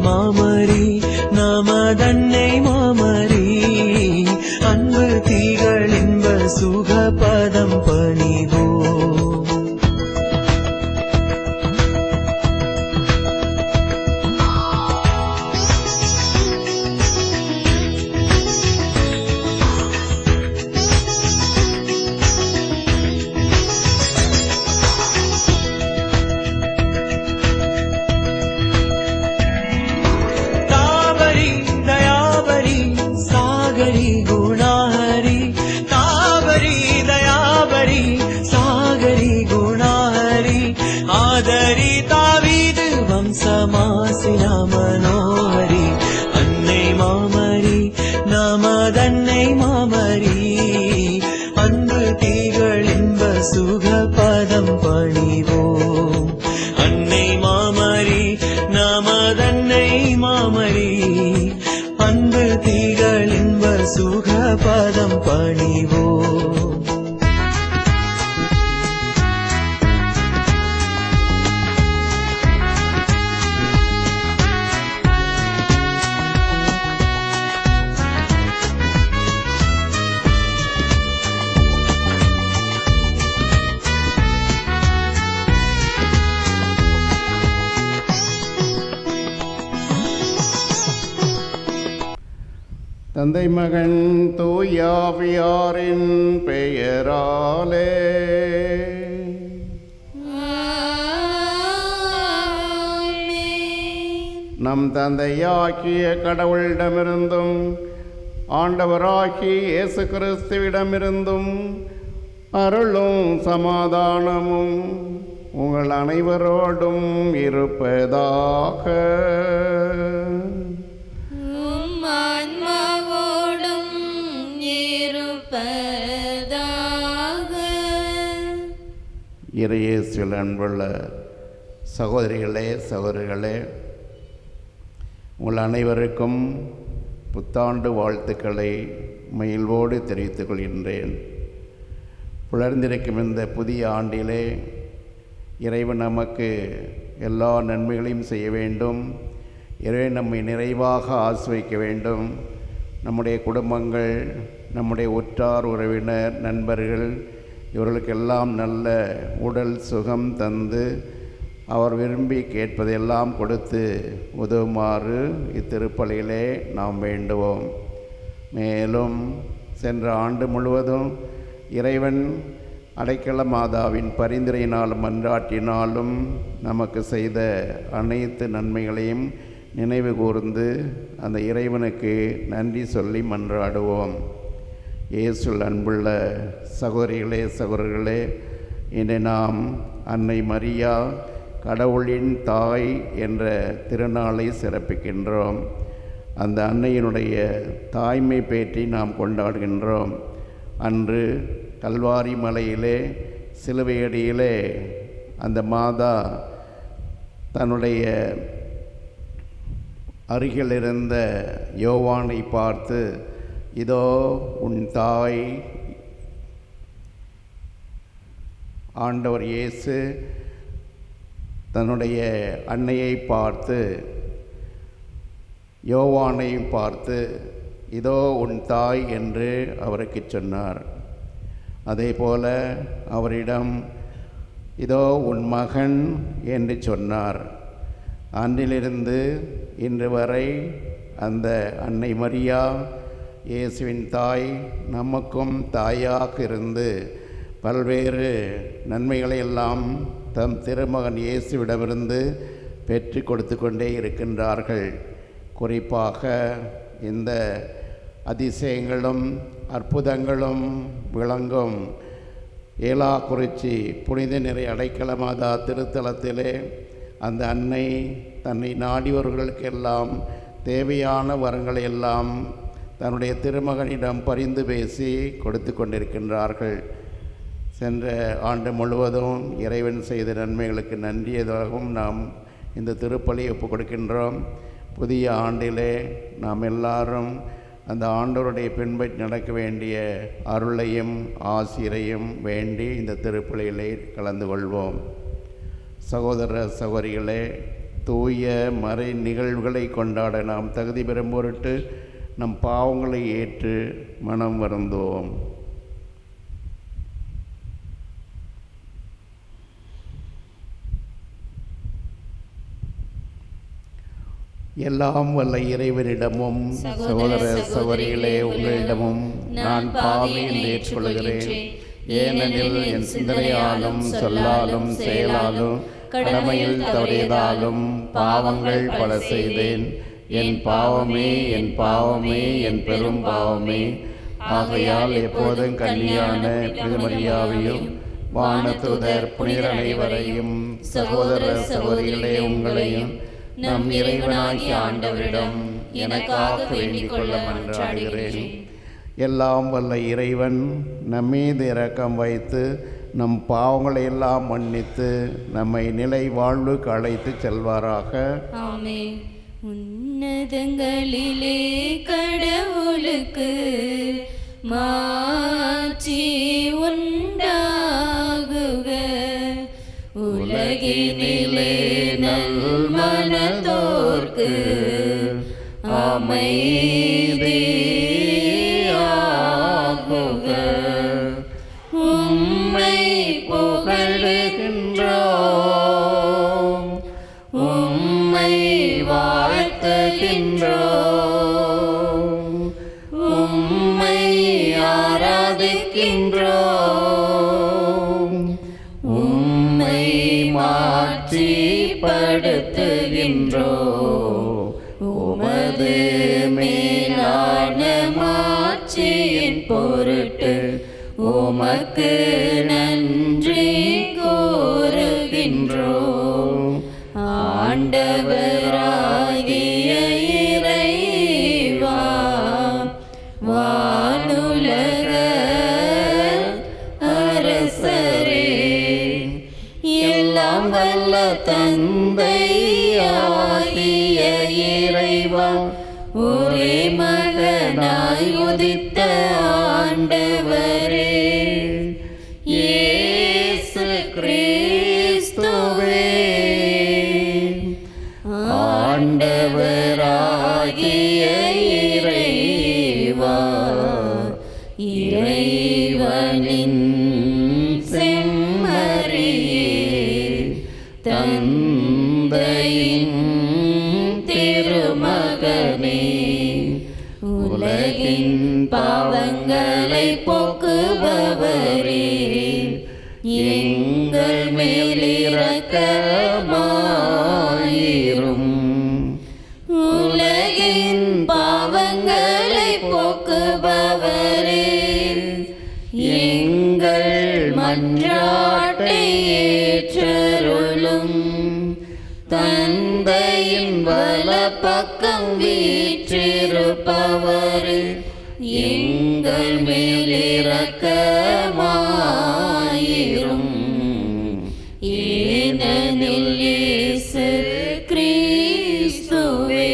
மாமரி நமதன்னை மாமரி அன்பு தீகள் இன்ப சுகபதம் பணிவோ. ஆதரி தாவீது வம்சமாசினா மனோஹரி அன்னை மாமரி நமதன்னை மாமரி அன்பு தீகள் இன்ப சுகபதம் பணிவோம். அன்னை மாமரி நமதன்னை மாமரி அன்பு தீகள் இன்ப சுகபதம் பணிவோம். தந்தை மகன் தூயாவியாரின் பெயராலே நம் தந்தையாகிய கடவுளிடமிருந்தும் ஆண்டவராகிய இயேசு கிறிஸ்துவிடமிருந்தும் அருளும் சமாதானமும் உங்கள் அனைவரோடும் இருப்பதாக. இறையேசுவில் அன்புள்ள சகோதரிகளே சகோதரிகளே, உங்கள் அனைவருக்கும் புத்தாண்டு வாழ்த்துக்களை மகிழ்வோடு தெரிவித்துக் கொள்கின்றேன். புலர்ந்திருக்கும் இந்த புதிய ஆண்டிலே இறைவன் நமக்கு எல்லா நன்மைகளையும் செய்ய வேண்டும். இறைவன் நம்மை நிறைவாக ஆசிர்வதிக்க வேண்டும். நம்முடைய குடும்பங்கள், நம்முடைய உற்றார் உறவினர், நண்பர்கள் இவர்களுக்கெல்லாம் நல்ல உடல் சுகம் தந்து அவர் விரும்பி கேட்பதையெல்லாம் கொடுத்து உதவுமாறு இத்திருப்பலியிலே நாம் வேண்டுவோம். மேலும் சென்ற ஆண்டு முழுவதும் இறைவன் அடைக்கல மாதாவின் பரிந்துரையினாலும் மன்றாட்டினாலும் நமக்கு செய்த அனைத்து நன்மைகளையும் நினைவு கூர்ந்து அந்த இறைவனுக்கு நன்றி சொல்லி மன்றாடுவோம். இயேசுவில் அன்புள்ள சகோதரிகளே சகோதரர்களே, இன்று நாம் அன்னை மரியா கடவுளின் தாய் என்ற திருநாளை சிறப்பிக்கின்றோம். அந்த அன்னையினுடைய தாய்மை பேற்றி நாம் கொண்டாடுகின்றோம். அன்று கல்வாரி மலையிலே சிலுவையடியிலே அந்த மாதா தன்னுடைய அருகில் இருந்த யோவானை பார்த்து, இதோ உன் தாய். ஆண்டவர் இயேசு தன்னுடைய அன்னையை பார்த்து யோவானையும் பார்த்து இதோ உன் தாய் என்று அவருக்கு சொன்னார். அதே போல அவரிடம் இதோ உன் மகன் என்று சொன்னார். அன்றிலிருந்து இன்று வரை அந்த அன்னை மரியா இயேசுவின் தாய் நமக்கும் தாயாக இருந்து பல்வேறு நன்மைகளை எல்லாம் தம் திருமகன் இயேசுவிடமிருந்து பெற்று கொடுத்து கொண்டே இருக்கின்றார்கள். குறிப்பாக இந்த அதிசயங்களும் அற்புதங்களும் விளங்கும் ஏலாக்குறிச்சி புனித நிறை அடைக்கல மாதா திருத்தலத்திலே அந்த அன்னை தன்னை நாடியவர்களுக்கெல்லாம் தேவையான வரங்களை எல்லாம் தன்னுடைய திருமகனிடம் பரிந்து பேசி கொடுத்து கொண்டிருக்கின்றார்கள். சென்ற ஆண்டு முழுவதும் இறைவன் செய்த நன்மைகளுக்கு நன்றியதாகவும் நாம் இந்த திருப்பலியை ஒப்புக் கொடுக்கின்றோம். புதிய ஆண்டிலே நாம் எல்லாரும் அந்த ஆண்டவருடைய பின்பற்றி நடக்க வேண்டிய அருளையும் ஆசிரையும் வேண்டி இந்த திருப்பலியிலே கலந்து கொள்வோம். சகோதர சகோதரிகளே, தூய மறை நிகழ்வுகளை கொண்டாட நாம் தகுதி பெறும் பொருட்டு நம் பாவங்களை ஏற்று மனம் வருந்தோம். எல்லாம் வல்ல இறைவனிடமும் சகோதர சகோதரிகளே உங்களிடமும் நான் பாவி என்று ஏற்றுக்கொள்கிறேன். ஏனெனில் என் சிந்தனையாலும் சொல்லாலும் செயலாலும் கடமையில் தவறியதாலும் பாவங்கள் பல செய்தேன். என் பாவமே என் பாவமே என் பெரும் பாவமே. ஆகையால் எப்போதும் கன்னியான புனிதமரியாவையும் வானதூதர் புனிதர் அனைவரையும் சகோதர சகோதரிகளே உங்களையும் நம் இறைவனாகிய ஆண்டவரிடம் எனக்காக வேண்டிக் கொள்ள மன்றாடுகிறேன். எல்லாம் வல்ல இறைவன் நம்மீது இரக்கம் வைத்து நம் பாவங்களை எல்லாம் மன்னித்து நம்மை நிலை வாழ்வுக்கு அழைத்து செல்வாராக. ஆமென். உன்னதங்களிலே கடவுளுக்கு மாட்சி உண்டாகுக. உலகினிலே நல்மனதோர்க்கு அமைதியாகுக. உம்மை புகழுகின்றோம், உம்மை வாழ்த்துகின்றோம், உம்மை ஆராதிக்கின்றோம், உம்மை மாட்சிப்படுத்துகின்றோம். உமது மேலான மாட்சியின் பொருட்டு உமக்கு நன்றி கூறுகின்றோம். ஆண்டவராகிய இறைவா, வானுலக அரசரே, எல்லாம் வல்ல தந்தையாகிய இறைவா, ஒரே மகனாய் உதித்த ஆண்டவரே, இயேசு கிறிஸ்துவே, ஆண்டவராகிய இறைவா, இறைவனின் செம்மறியே, தந்தையின் திருமகனே, உலகின் பாவங்களை போக்குபவரே, எங்கள் மேல் இரக்கமாயிரும். உலகின் பாவங்களை போக்குபவரே, எங்கள் மன்றாட்டை ஏற்றருளும். தந்தையின் வலப்பக்கம் வீற்றிருப்பவரே, எங்கள் மேல் இரக்கமாயிரும். ஏனெனில் இயேசு கிறிஸ்துவே,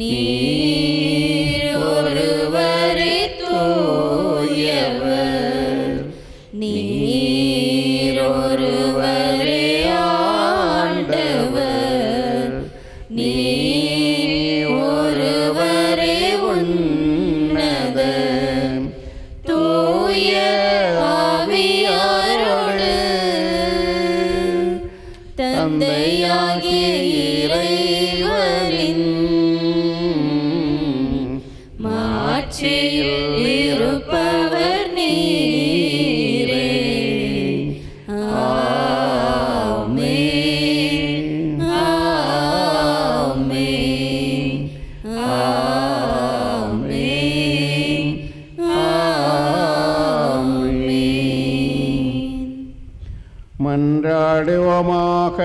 நீர் ஒருவரே தூயவர், நீர் ஒருவரே ஆண்டவர், நீர் ஒருவரே உன்னத தூய ஆவியாரோடு தந்தையாகிய இறைவனின் மாட்சியில் இருப்பவர் நீரே. ஆமென், ஆமென், ஆமென், ஆமென். மன்றாடுவோமாக.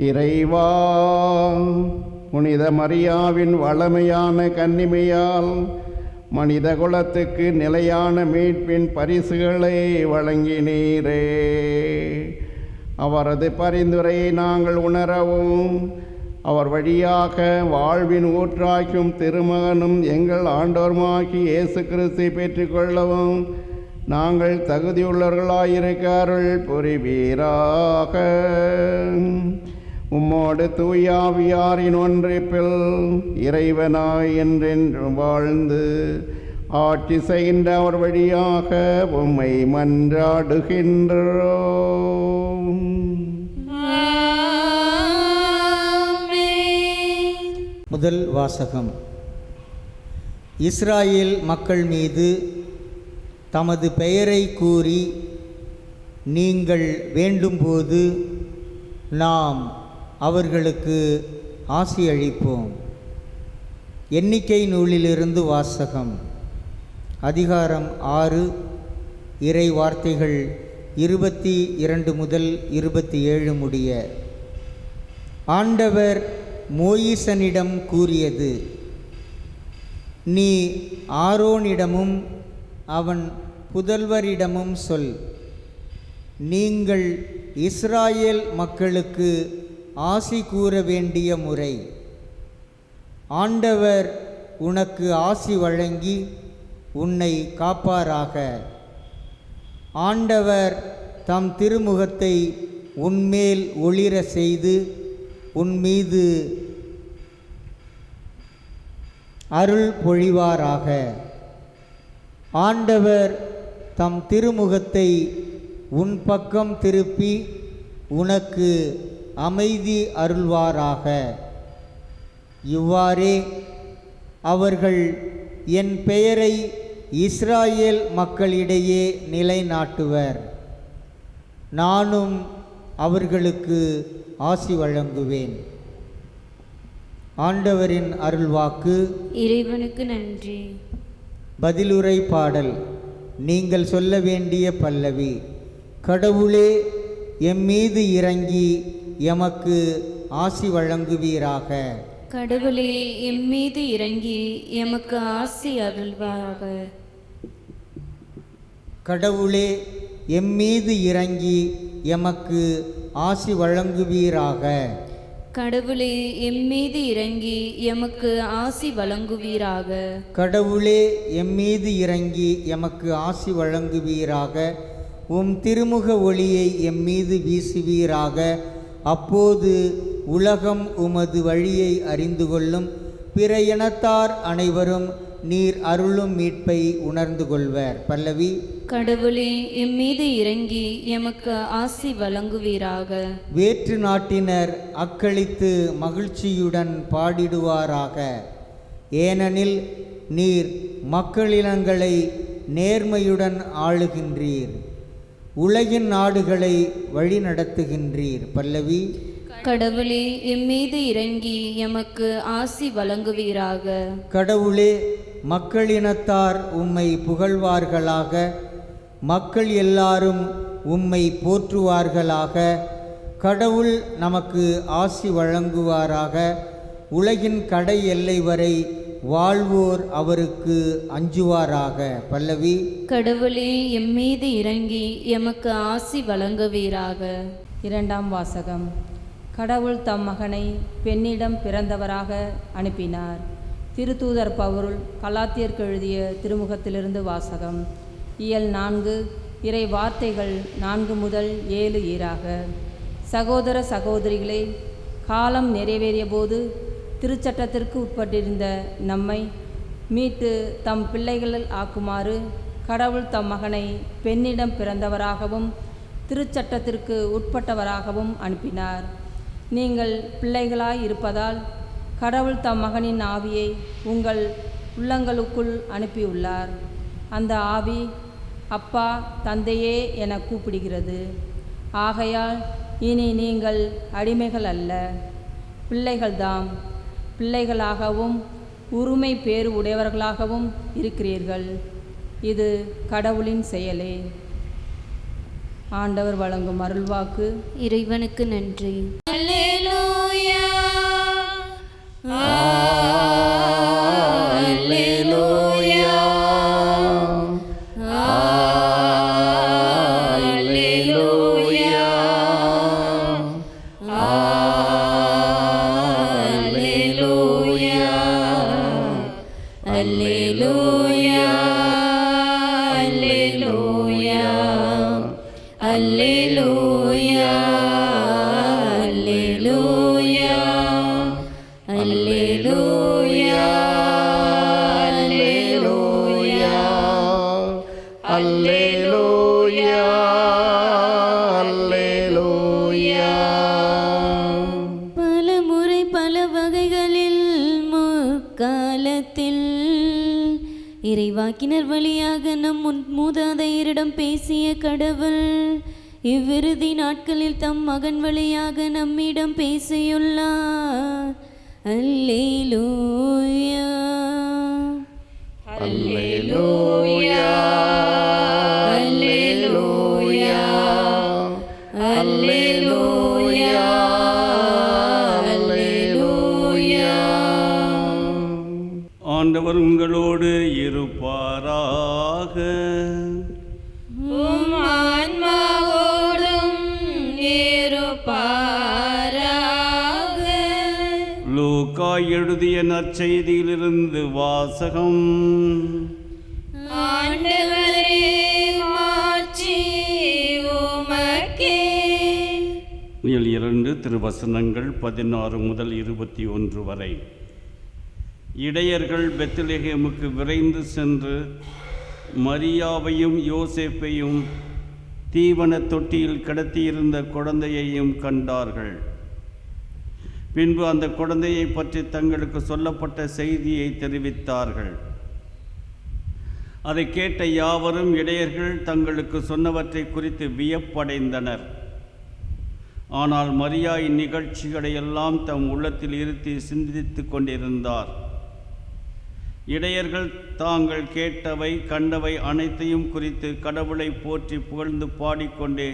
இறைவா, புனித மரியாவின் வளமையான கன்னிமையால் மனித குலத்துக்கு நிலையான மீட்பின் பரிசுகளை வழங்கினீரே. அவரது பரிந்துரையை நாங்கள் உணரவும், அவர் வழியாக வாழ்வின் ஊற்றாக்கும் திருமகனும் எங்கள் ஆண்டவருமாகி இயேசு கிறிஸ்தை பெற்றுக்கொள்ளவும் நாங்கள் தகுதியுள்ளவர்களாயிருக்க அருள் புரிவீராக. உம்மோடு தூயாவியாரின் ஒன்றிப்பில் இறைவனாய் என்றென்றும் வாழ்ந்து ஆட்சி செய்கின்ற அவர் வழியாக உம்மை மன்றாடுகின்றோம். முதல் வாசகம். இஸ்ராயேல் மக்கள் மீது தமது பெயரை கூறி நீங்கள் வேண்டும்போது நாம் அவர்களுக்கு ஆசியளிப்போம். எண்ணிக்கை நூலிலிருந்து வாசகம். அதிகாரம் 6, இறை வார்த்தைகள் 22 முதல் 27 முடிய. ஆண்டவர் மோயிசனிடம் கூறியது: நீ ஆரோனிடமும் அவன் புதல்வரிடமும் சொல், நீங்கள் இஸ்ராயேல் மக்களுக்கு ஆசி கூற வேண்டிய முறை. ஆண்டவர் உனக்கு ஆசி வழங்கி உன்னை காப்பாராக. ஆண்டவர் தம் திருமுகத்தை உன்மேல் ஒளிர செய்து உன்மீது அருள் பொழிவாராக. ஆண்டவர் தம் திருமுகத்தை உன் பக்கம் திருப்பி உனக்கு அமைதி அருள்வாராக. இவ்வாறே அவர்கள் என் பெயரை இஸ்ராயேல் மக்களிடையே நிலைநாட்டுவர். நானும் அவர்களுக்கு ஆசி வழங்குவேன். ஆண்டவரின் அருள்வாக்கு. இறைவனுக்கு நன்றி. பதிலுரை பாடல். நீங்கள் சொல்ல வேண்டிய பல்லவி. கடவுளே, எம்மீது இறங்கி எமக்கு ஆசி வழங்குவீராக. கடவுளே, எம்மீது இறங்கி எமக்கு ஆசி அருள்வாராக. கடவுளே, எம்மீது இறங்கி எமக்கு ஆசி வழங்குவீராக. கடவுளே, எம்மீது இறங்கி எமக்கு ஆசி வழங்குவீராக. கடவுளே, எம்மீது இறங்கி எமக்கு ஆசி வழங்குவீராக. உம் திருமுக ஒளியை எம்மீது வீசுவீராக. அப்போது உலகம் உமது வழியை அறிந்து கொள்ளும். பிற இனத்தார் அனைவரும் நீர் அருளும் மீட்பை உணர்ந்து கொள்வர். பல்லவி. கடவுளே, எம்மீது இறங்கி எமக்கு ஆசி வழங்குவீராக. வேற்று நாட்டினர் அக்களித்து மகிழ்ச்சியுடன் பாடிடுவாராக. ஏனெனில் நீர் மக்களினங்களை நேர்மையுடன் ஆளுகின்றீர், உலகின் நாடுகளை வழிநடத்துகின்றீர். பல்லவி. கடவுளே, எம்மீது இறங்கி எமக்கு ஆசி வழங்குவீராக. கடவுளே, மக்களினத்தார் உம்மை புகழ்வார்களாக. மக்கள் எல்லாரும் உம்மை போற்றுவார்களாக. கடவுள் நமக்கு ஆசி வழங்குவாராக. உலகின் கடை எல்லை வரை வாழ்வோர் அவருக்கு அஞ்சுவாராக. பல்லவி. கடவுளே, எம்மீது இறங்கி எமக்கு ஆசி வழங்குவீராக. இரண்டாம் வாசகம். கடவுள் தம் மகனை பெண்ணிடம் பிறந்தவராக அனுப்பினார். திருத்தூதர் பவுல் கலாத்தியருக்கு எழுதிய திருமுகத்திலிருந்து வாசகம். இயல் 4, இறை வார்த்தைகள் 4 முதல் 7 ஈராக. சகோதர சகோதரிகளே, காலம் நிறைவேறிய போது திருச்சட்டத்திற்கு உட்பட்டிருந்த நம்மை மீட்டு தம் பிள்ளைகள் ஆக்குமாறு கடவுள் தம் மகனை பெண்ணிடம் பிறந்தவராகவும் திருச்சட்டத்திற்கு உட்பட்டவராகவும் அனுப்பினார். நீங்கள் பிள்ளைகளாய் இருப்பதால் கடவுள் தம் மகனின் ஆவியை உங்கள் உள்ளங்களுக்குள் அனுப்பியுள்ளார். அந்த ஆவி அப்பா, தந்தையே என கூப்பிடுகிறது. ஆகையால் இனி நீங்கள் அடிமைகள் அல்ல, பிள்ளைகள்தாம். பிள்ளைகளாகவும் உரிமை பேறு உடையவர்களாகவும் இருக்கிறீர்கள். இது கடவுளின் செயலே. ஆண்டவர் வழங்கும் அருள்வாக்கு. இறைவனுக்கு நன்றி. அல்லேலூயா, அல்லேலூயா, அல்லேலூயா, அல்லேலூயா, அல்லேலூயா, அல்லேலூயா. இறைவாக்கினர் வழியாக நம் மூதாதையரிடம் பேசிய கடவுள் இவ்விறுதி நாட்களில் தம் மகன் வழியாக நம்மிடம் பேசியுள்ளார். அல்லேலூயா அல்லேலூயா அல்லேலூயா அல்லேலூயா அல்லேலூயா. ஆண்டவர் உங்களோடு இருப்பாராக. உம் ஆன்மாவோடும் இருப்பாராக. லூக்கா எழுதிய நற்செய்தியிலிருந்து வாசகம். ஆண்டவரே மாட்சி உமக்கே. 2 திருவசனங்கள் 16 முதல் 21 வரை. இடையர்கள் பெத்லகேமுக்கு விரைந்து சென்று மரியாவையும் யோசேப்பையும் தீவன தொட்டியில் கிடத்தியிருந்த குழந்தையையும் கண்டார்கள். பின்பு அந்த குழந்தையை பற்றி தங்களுக்கு சொல்லப்பட்ட செய்தியை தெரிவித்தார்கள். அதை கேட்ட யாவரும் இடையர்கள் தங்களுக்கு சொன்னவற்றை குறித்து வியப்படைந்தனர். ஆனால் மரியா இந்நிகழ்ச்சிகளை எல்லாம் தம் உள்ளத்தில் இருத்தி சிந்தித்து கொண்டிருந்தார். இடையர்கள் தாங்கள் கேட்டவை கண்டவை அனைத்தையும் குறித்து கடவுளை போற்றி புகழ்ந்து பாடிக்கொண்டே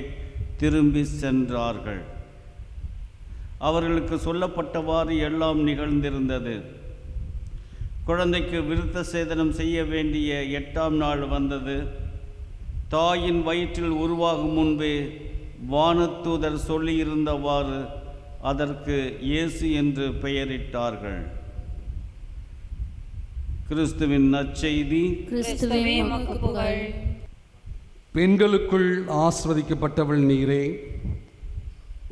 திரும்பி சென்றார்கள். அவர்களுக்கு சொல்லப்பட்டவாறு எல்லாம் நிகழ்ந்திருந்தது. குழந்தைக்கு விருத்த சேதனம் செய்ய வேண்டிய 8ஆம் நாள் வந்தது. தாயின் வயிற்றில் உருவாகும் முன்பே வானதூதர் சொல்லியிருந்தவாறு அதற்கு இயேசு என்று பெயரிட்டார்கள். கிறிஸ்துவின் நற்செய்தி. கிறிஸ்துவே உமக்கு புகழ். பெண்களுக்குள் ஆசிர்வதிக்கப்பட்டவள் நீரே,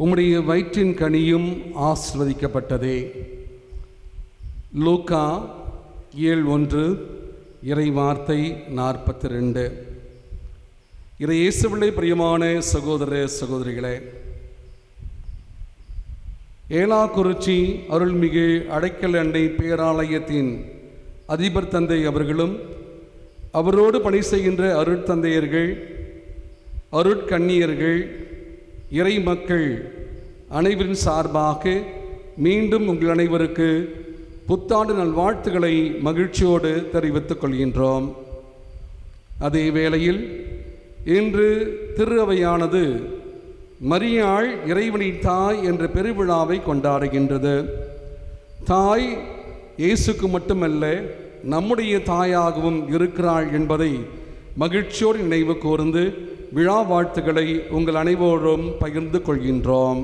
உம்முடைய வயிற்றின் கனியும் ஆசிர்வதிக்கப்பட்டதே. லூக்கா 7:1 இறைவார்த்தை 42. இயேசுவிலே பிரியமான சகோதர சகோதரிகளே, ஏலாக்குறிச்சி அருள்மிகு அடைக்கல் அன்னை பேராலயத்தின் அதிபர் தந்தை அவர்களும் அவரோடு பணி செய்கின்ற அருட்தந்தையர்கள், அருட்கண்ணியர்கள், இறை மக்கள் அனைவரின் சார்பாக மீண்டும் உங்கள் அனைவருக்கு புத்தாண்டு நல்வாழ்த்துக்களை மகிழ்ச்சியோடு தெரிவித்துக் கொள்கின்றோம். அதே வேளையில் இன்று திரு அவையானது மரியாள் இறைவனின் தாய் என்ற பெருவிழாவை கொண்டாடுகின்றது. தாய் இயேசுக்கு மட்டுமல்ல நம்முடைய தாயாகவும் இருக்கிறாள் என்பதை மகிழ்ச்சியோடு நினைவு கூர்ந்து விழா வாழ்த்துக்களை உங்கள் அனைவரோடும் பகிர்ந்து கொள்கின்றோம்.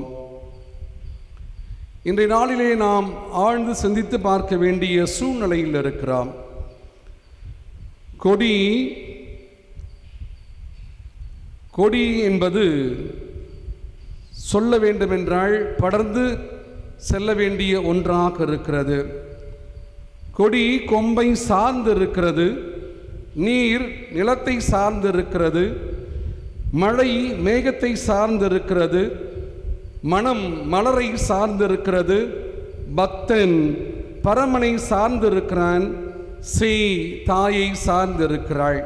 இன்றைய நாளிலே நாம் ஆழ்ந்து சிந்தித்து பார்க்க வேண்டிய சூழ்நிலையில் இருக்கிறோம். கொடி என்பது சொல்ல வேண்டுமென்றால் படர்ந்து செல்ல வேண்டிய ஒன்றாக இருக்கிறது. கொடி கொம்பை சார்ந்து இருக்கிறது, நீர் நிலத்தை சார்ந்து இருக்கிறது, மழை மேகத்தை சார்ந்து இருக்கிறது, மனம் மலரை சார்ந்திருக்கிறது, பக்தன் பரமனை சார்ந்திருக்கிறான், தாயை சார்ந்திருக்கிறாள்.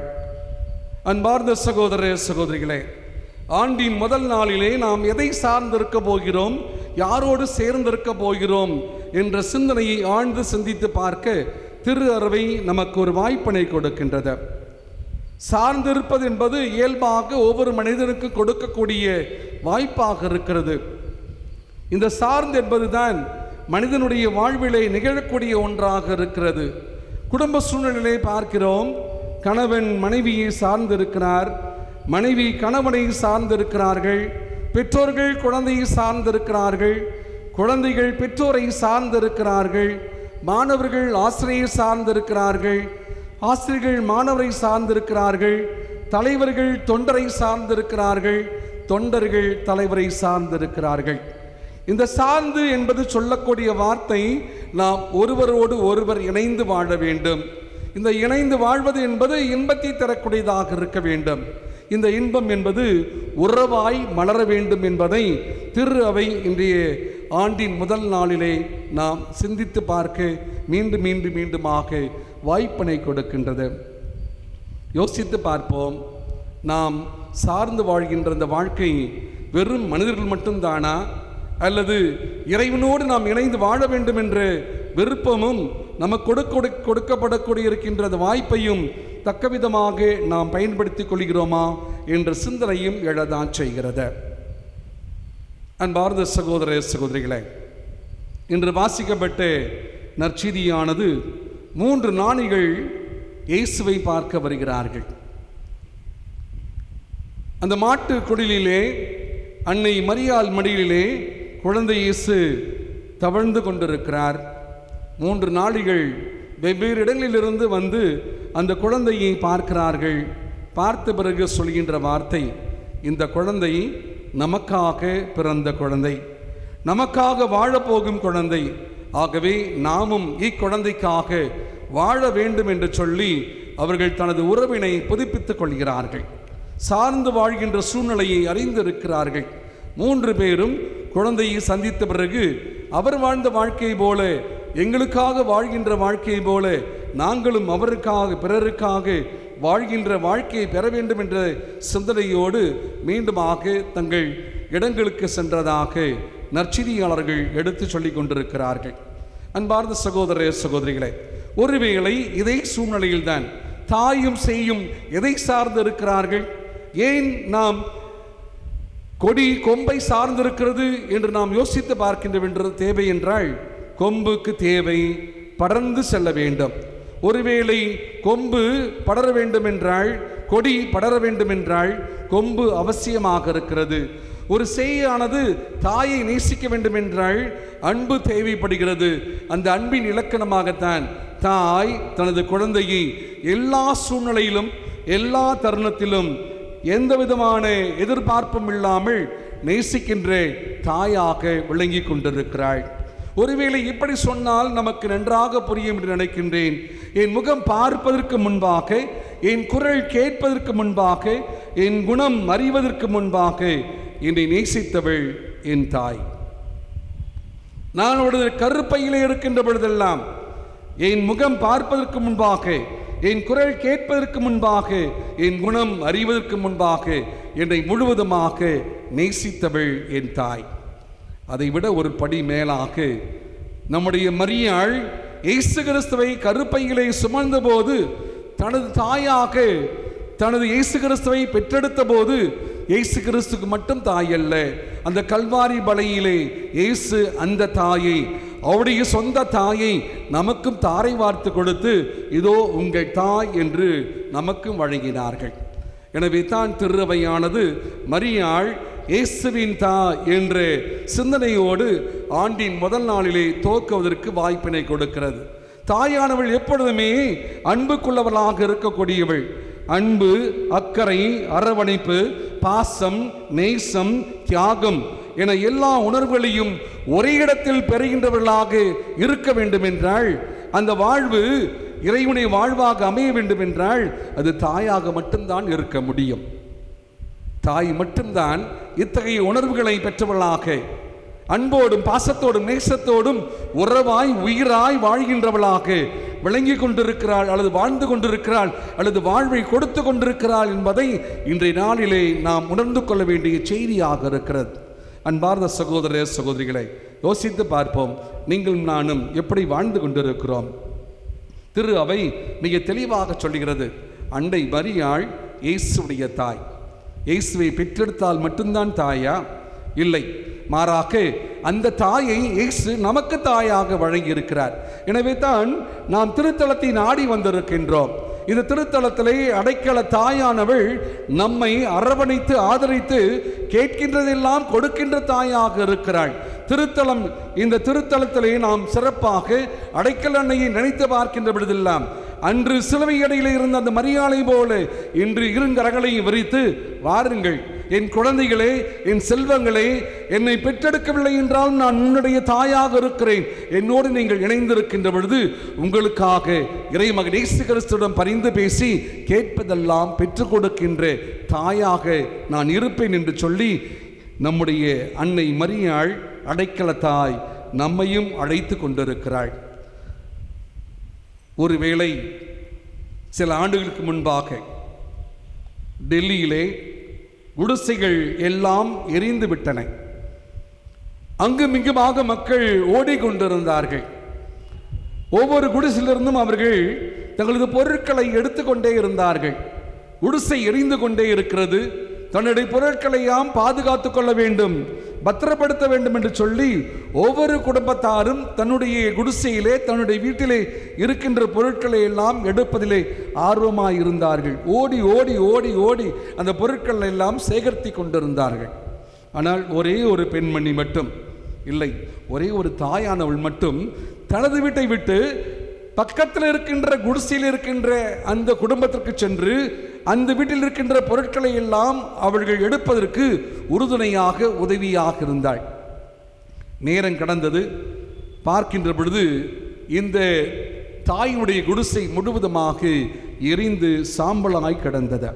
அன்பார்ந்த சகோதர சகோதரிகளே, ஆண்டின் முதல் நாளிலே நாம் எதை சார்ந்திருக்க போகிறோம், யாரோடு சேர்ந்திருக்க போகிறோம் என்ற சிந்தனையை ஆழ்ந்து சிந்தித்து பார்க்க திரு அறவை நமக்கு ஒரு வாய்ப்பினை கொடுக்கின்றது. சார்ந்திருப்பது என்பது இயல்பாக ஒவ்வொரு மனிதனுக்கு கொடுக்கக்கூடிய வாய்ப்பாக இருக்கிறது. இந்த சார்ந்து என்பதுதான் மனிதனுடைய வாழ்விலே நிகழக்கூடிய ஒன்றாக இருக்கிறது. குடும்ப சூழ்நிலையை பார்க்கிறோம். கணவன் மனைவியை சார்ந்திருக்கிறார், மனைவி கணவனை சார்ந்திருக்கிறார்கள், பெற்றோர்கள் குழந்தையை சார்ந்திருக்கிறார்கள், குழந்தைகள் பெற்றோரை சார்ந்திருக்கிறார்கள், மாணவர்கள் ஆசிரியை சார்ந்திருக்கிறார்கள், ஆசிரியர்கள் மாணவரை சார்ந்திருக்கிறார்கள், தலைவர்கள் தொண்டரை சார்ந்திருக்கிறார்கள், தொண்டர்கள் தலைவரை சார்ந்திருக்கிறார்கள். இந்த சார்ந்து என்பது சொல்லக்கூடிய வார்த்தை நாம் ஒருவரோடு ஒருவர் இணைந்து வாழ வேண்டும். இந்த இணைந்து வாழ்வது என்பது இன்பத்தை தரக்கூடியதாக இருக்க வேண்டும். இந்த இன்பம் என்பது உறவாய் மலர வேண்டும் என்பதை திரு அவை இன்றைய ஆண்டின் முதல் நாளிலே நாம் சிந்தித்து பார்க்க மீண்டுமாக வாய்ப்பினை கொடுக்கின்றது. யோசித்து பார்ப்போம். நாம் சார்ந்து வாழ்கின்ற அந்த வாழ்க்கை வெறும் மனிதர்கள் மட்டும்தானா, அல்லது இறைவனோடு நாம் இணைந்து வாழ வேண்டும் என்ற விருப்பமும் நமக்கு கொடுக்கப்படக்கூடிய இருக்கின்ற அந்த வாய்ப்பையும் தக்கவிதமாக நாம் பயன்படுத்தி கொள்கிறோமா என்ற சிந்தனையும் எழதான் செய்கிறது. அன்பார்ந்த சகோதர சகோதரிகளே, இன்று வாசிக்கப்பட்ட நற்செய்தியானது 3 ஞானிகள் இயேசுவை பார்க்க வருகிறார்கள். அந்த மாட்டு குடிலிலே அன்னை மரியாள் மடியிலே குழந்தை இயேசு தவழ்ந்து கொண்டிருக்கிறார். 3 ஞானிகள் வெவ்வேறு இடங்களிலிருந்து வந்து அந்த குழந்தையை பார்க்கிறார்கள். பார்த்த பிறகு சொல்கின்ற வார்த்தை, இந்த குழந்தை நமக்காக பிறந்த குழந்தை, நமக்காக வாழப்போகும் குழந்தை. ஆகவே நாமும் இக்குழந்தைக்காக வாழ வேண்டும் என்று சொல்லி அவர்கள் தனது உறவினை புதுப்பித்துக் கொள்கிறார்கள். சார்ந்து வாழ்கின்ற சூழ்நிலையை அறிந்திருக்கிறார்கள். 3 பேரும் குழந்தையை சந்தித்த பிறகு அவர் வாழ்ந்த வாழ்க்கை போல, எங்களுக்காக வாழ்கின்ற வாழ்க்கை போல நாங்களும் அவருக்காக பிறருக்காக வாழ்கின்ற வாழ்க்கையை பெற வேண்டும் என்ற சிந்தனையோடு மீண்டுமாக தங்கள் இடங்களுக்கு சென்றதாக நற்செய்தியாளர்கள் எடுத்து சொல்லிக் கொண்டிருக்கிறார்கள். அன்பார்ந்த சகோதர சகோதரிகளே, ஒருவேளை இதே சூழ்நிலையில்தான் தாயும் செய்யும் எதை சார்ந்து இருக்கிறார்கள்? ஏன் நாம் கொடி கொம்பை சார்ந்திருக்கிறது என்று நாம் யோசித்து பார்க்கின்ற தேவை என்றால், கொம்புக்கு தேவை படர்ந்து செல்ல வேண்டும். ஒருவேளை கொம்பு படர வேண்டும் என்றால், கொடி படர வேண்டும் என்றால் கொம்பு அவசியமாக இருக்கிறது. ஒரு சேயானது தாயை நேசிக்க வேண்டும் என்றால் அன்பு தேவைப்படுகிறது. அந்த அன்பின் இலக்கணமாகத்தான் தாய் தனது குழந்தையை எல்லா சூழ்நிலையிலும் எல்லா தருணத்திலும் எந்த விதமான எதிர்பார்ப்பும் இல்லாமல் நேசிக்கின்ற தாயாக விளங்கி கொண்டிருக்கிறாள். ஒருவேளை இப்படி சொன்னால் நமக்கு நன்றாக புரியும் என்று நினைக்கின்றேன். என் முகம் பார்ப்பதற்கு முன்பாக, என் குரல் கேட்பதற்கு முன்பாக, என் குணம் அறிவதற்கு முன்பாக என்னை நேசித்தவள் என் தாய். நான் அவரது கருப்பையிலே இருக்கின்ற பொழுதெல்லாம், என் முகம் பார்ப்பதற்கு முன்பாக, என் குரல் கேட்பதற்கு முன்பாக, என் குணம் அறிவதற்கு முன்பாக என்னை முழுவதுமாக நேசித்தவள் என் தாய். அதைவிட ஒரு படி மேலாக நம்முடைய மரியாள் இயேசு கிறிஸ்துவை கருப்பையிலே சுமந்த போது தனது தாயாக தனது இயேசு கிறிஸ்துவை பெற்றெடுத்த போது இயேசு கிறிஸ்துக்கு மட்டும் தாய் அல்ல, அந்த கல்வாரி பலியிலே இயேசு அந்த தாயை, அவருடைய சொந்த தாயை நமக்கும் தாரை வார்த்து கொடுத்து, இதோ உங்கள் தாய் என்று நமக்கும் வழங்கினார்கள். எனவே தான் திருவையானது மரியாள் இயேசுவின் தாய் என்ற சிந்தனையோடு ஆண்டின் முதல் நாளிலே துவக்குவதற்கு வாய்ப்பினை கொடுக்கிறது. தாயானவள் எப்பொழுதுமே அன்புக்குள்ளவளாக இருக்கக்கூடியவள். அன்பு, அக்கறை, அரவணைப்பு, பாசம், நேசம், தியாகம் என எல்லா உணர்வுகளையும் ஒரே இடத்தில் பெறுகின்றவர்களாக இருக்க வேண்டும் என்றால், அந்த வாழ்வு இறைவனை வாழ்வாக அமைய வேண்டும் என்றால் அது தாயாக மட்டும்தான் இருக்க முடியும். தாய் மட்டும்தான் இத்தகைய உணர்வுகளை பெற்றவளாக, அன்போடும் பாசத்தோடும் நேசத்தோடும் உறவாய் உயிராய் வாழ்கின்றவளாக விளங்கி கொண்டிருக்கிறாள், அல்லது வாழ்ந்து கொண்டிருக்கிறாள், அல்லது வாழ்வை கொடுத்து கொண்டிருக்கிறாள் என்பதை இன்றைய நாளிலே நாம் உணர்ந்து கொள்ள வேண்டிய செய்தியாக இருக்கிறது. அன்பார்ந்த சகோதர சகோதரிகளை, யோசித்து பார்ப்போம். நீங்களும் நானும் எப்படி வாழ்ந்து கொண்டிருக்கிறோம்? திரு அவை மிக தெளிவாக சொல்லுகிறது, அண்டை மரியாள் இயேசுடைய தாய். இயேசுவை பெற்றெடுத்தால் மட்டும்தான் தாயா? இல்லை, மாறாக அந்த தாயை இயேசு நமக்கு தாயாக வழங்கி இருக்கிறார். எனவே தான் நாம் திருத்தலத்தை நாடி வந்திருக்கின்றோம். இந்த திருத்தலத்திலே அடைக்கல தாயானவள் நம்மை அரவணைத்து ஆதரித்து கேட்கின்றதெல்லாம் கொடுக்கின்ற தாயாக இருக்கிறாள். திருத்தலம், இந்த திருத்தலத்திலே நாம் சிறப்பாக அடைக்கல அன்னையை நினைத்து பார்க்கின்ற பொழுதெல்லாம், அன்று சிலுவை அடியிலே இருந்த அந்த மரியாளை போல இன்று இருங்கரங்களை விரித்து, வாருங்கள் என் குழந்தைகளே, என் செல்வங்களே, என்னை பெற்றெடுக்கவில்லை என்றால் நான் உன்னுடைய தாயாக இருக்கிறேன், என்னோடு நீங்கள் இணைந்திருக்கின்ற பொழுது உங்களுக்காக இறைமகன் இயேசு கிறிஸ்துவிடம் பரிந்து பேசி கேட்பதெல்லாம் பெற்றுக் கொடுக்கின்ற தாயாக நான் இருப்பேன் என்று சொல்லி நம்முடைய அன்னை மரியாள் அடைக்கல தாய் நம்மையும் அழைத்து கொண்டிருக்கிறாள். ஒருவேளை சில ஆண்டுகளுக்கு முன்பாக டெல்லியிலே குடிசைகள் எல்லாம் எரிந்து விட்டன. அங்குமிங்குமாக மக்கள் ஓடிக்கொண்டிருந்தார்கள். ஒவ்வொரு குடிசையிலிருந்தும் அவர்கள் தங்களது பொருட்களை எடுத்துக்கொண்டே இருந்தார்கள். குடிசை எரிந்து கொண்டே இருக்கிறது. தன்னுடைய பொருட்களையாம் பாதுகாத்து கொள்ள வேண்டும், பத்திரப்படுத்த வேண்டும் என்று சொல்லி ஒவ்வொரு குடும்பத்தாரும் தன்னுடைய குடிசையிலே தன்னுடைய வீட்டிலே இருக்கின்ற பொருட்களை எல்லாம் எடுப்பதிலே ஆர்வமாய் இருந்தார்கள். ஓடி ஓடி ஓடி ஓடி அந்த பொருட்கள் எல்லாம் சேகரித்து கொண்டிருந்தார்கள். ஆனால் ஒரே ஒரு பெண்மணி மட்டும் இல்லை, ஒரே ஒரு தாயானவள் மட்டும் தனது வீட்டை விட்டு பக்கத்தில் இருக்கின்ற குடிசையில் இருக்கின்ற அந்த குடும்பத்திற்கு சென்று அந்த வீட்டில் இருக்கின்ற பொருட்களை எல்லாம் அவர்கள் எடுப்பதற்கு உறுதுணையாக உதவியாக இருந்தாள். நேரம் கடந்தது. பார்க்கின்ற பொழுது இந்த தாயினுடைய குடிசை முழுவதுமாக எரிந்து சாம்பலாய் கிடந்தது.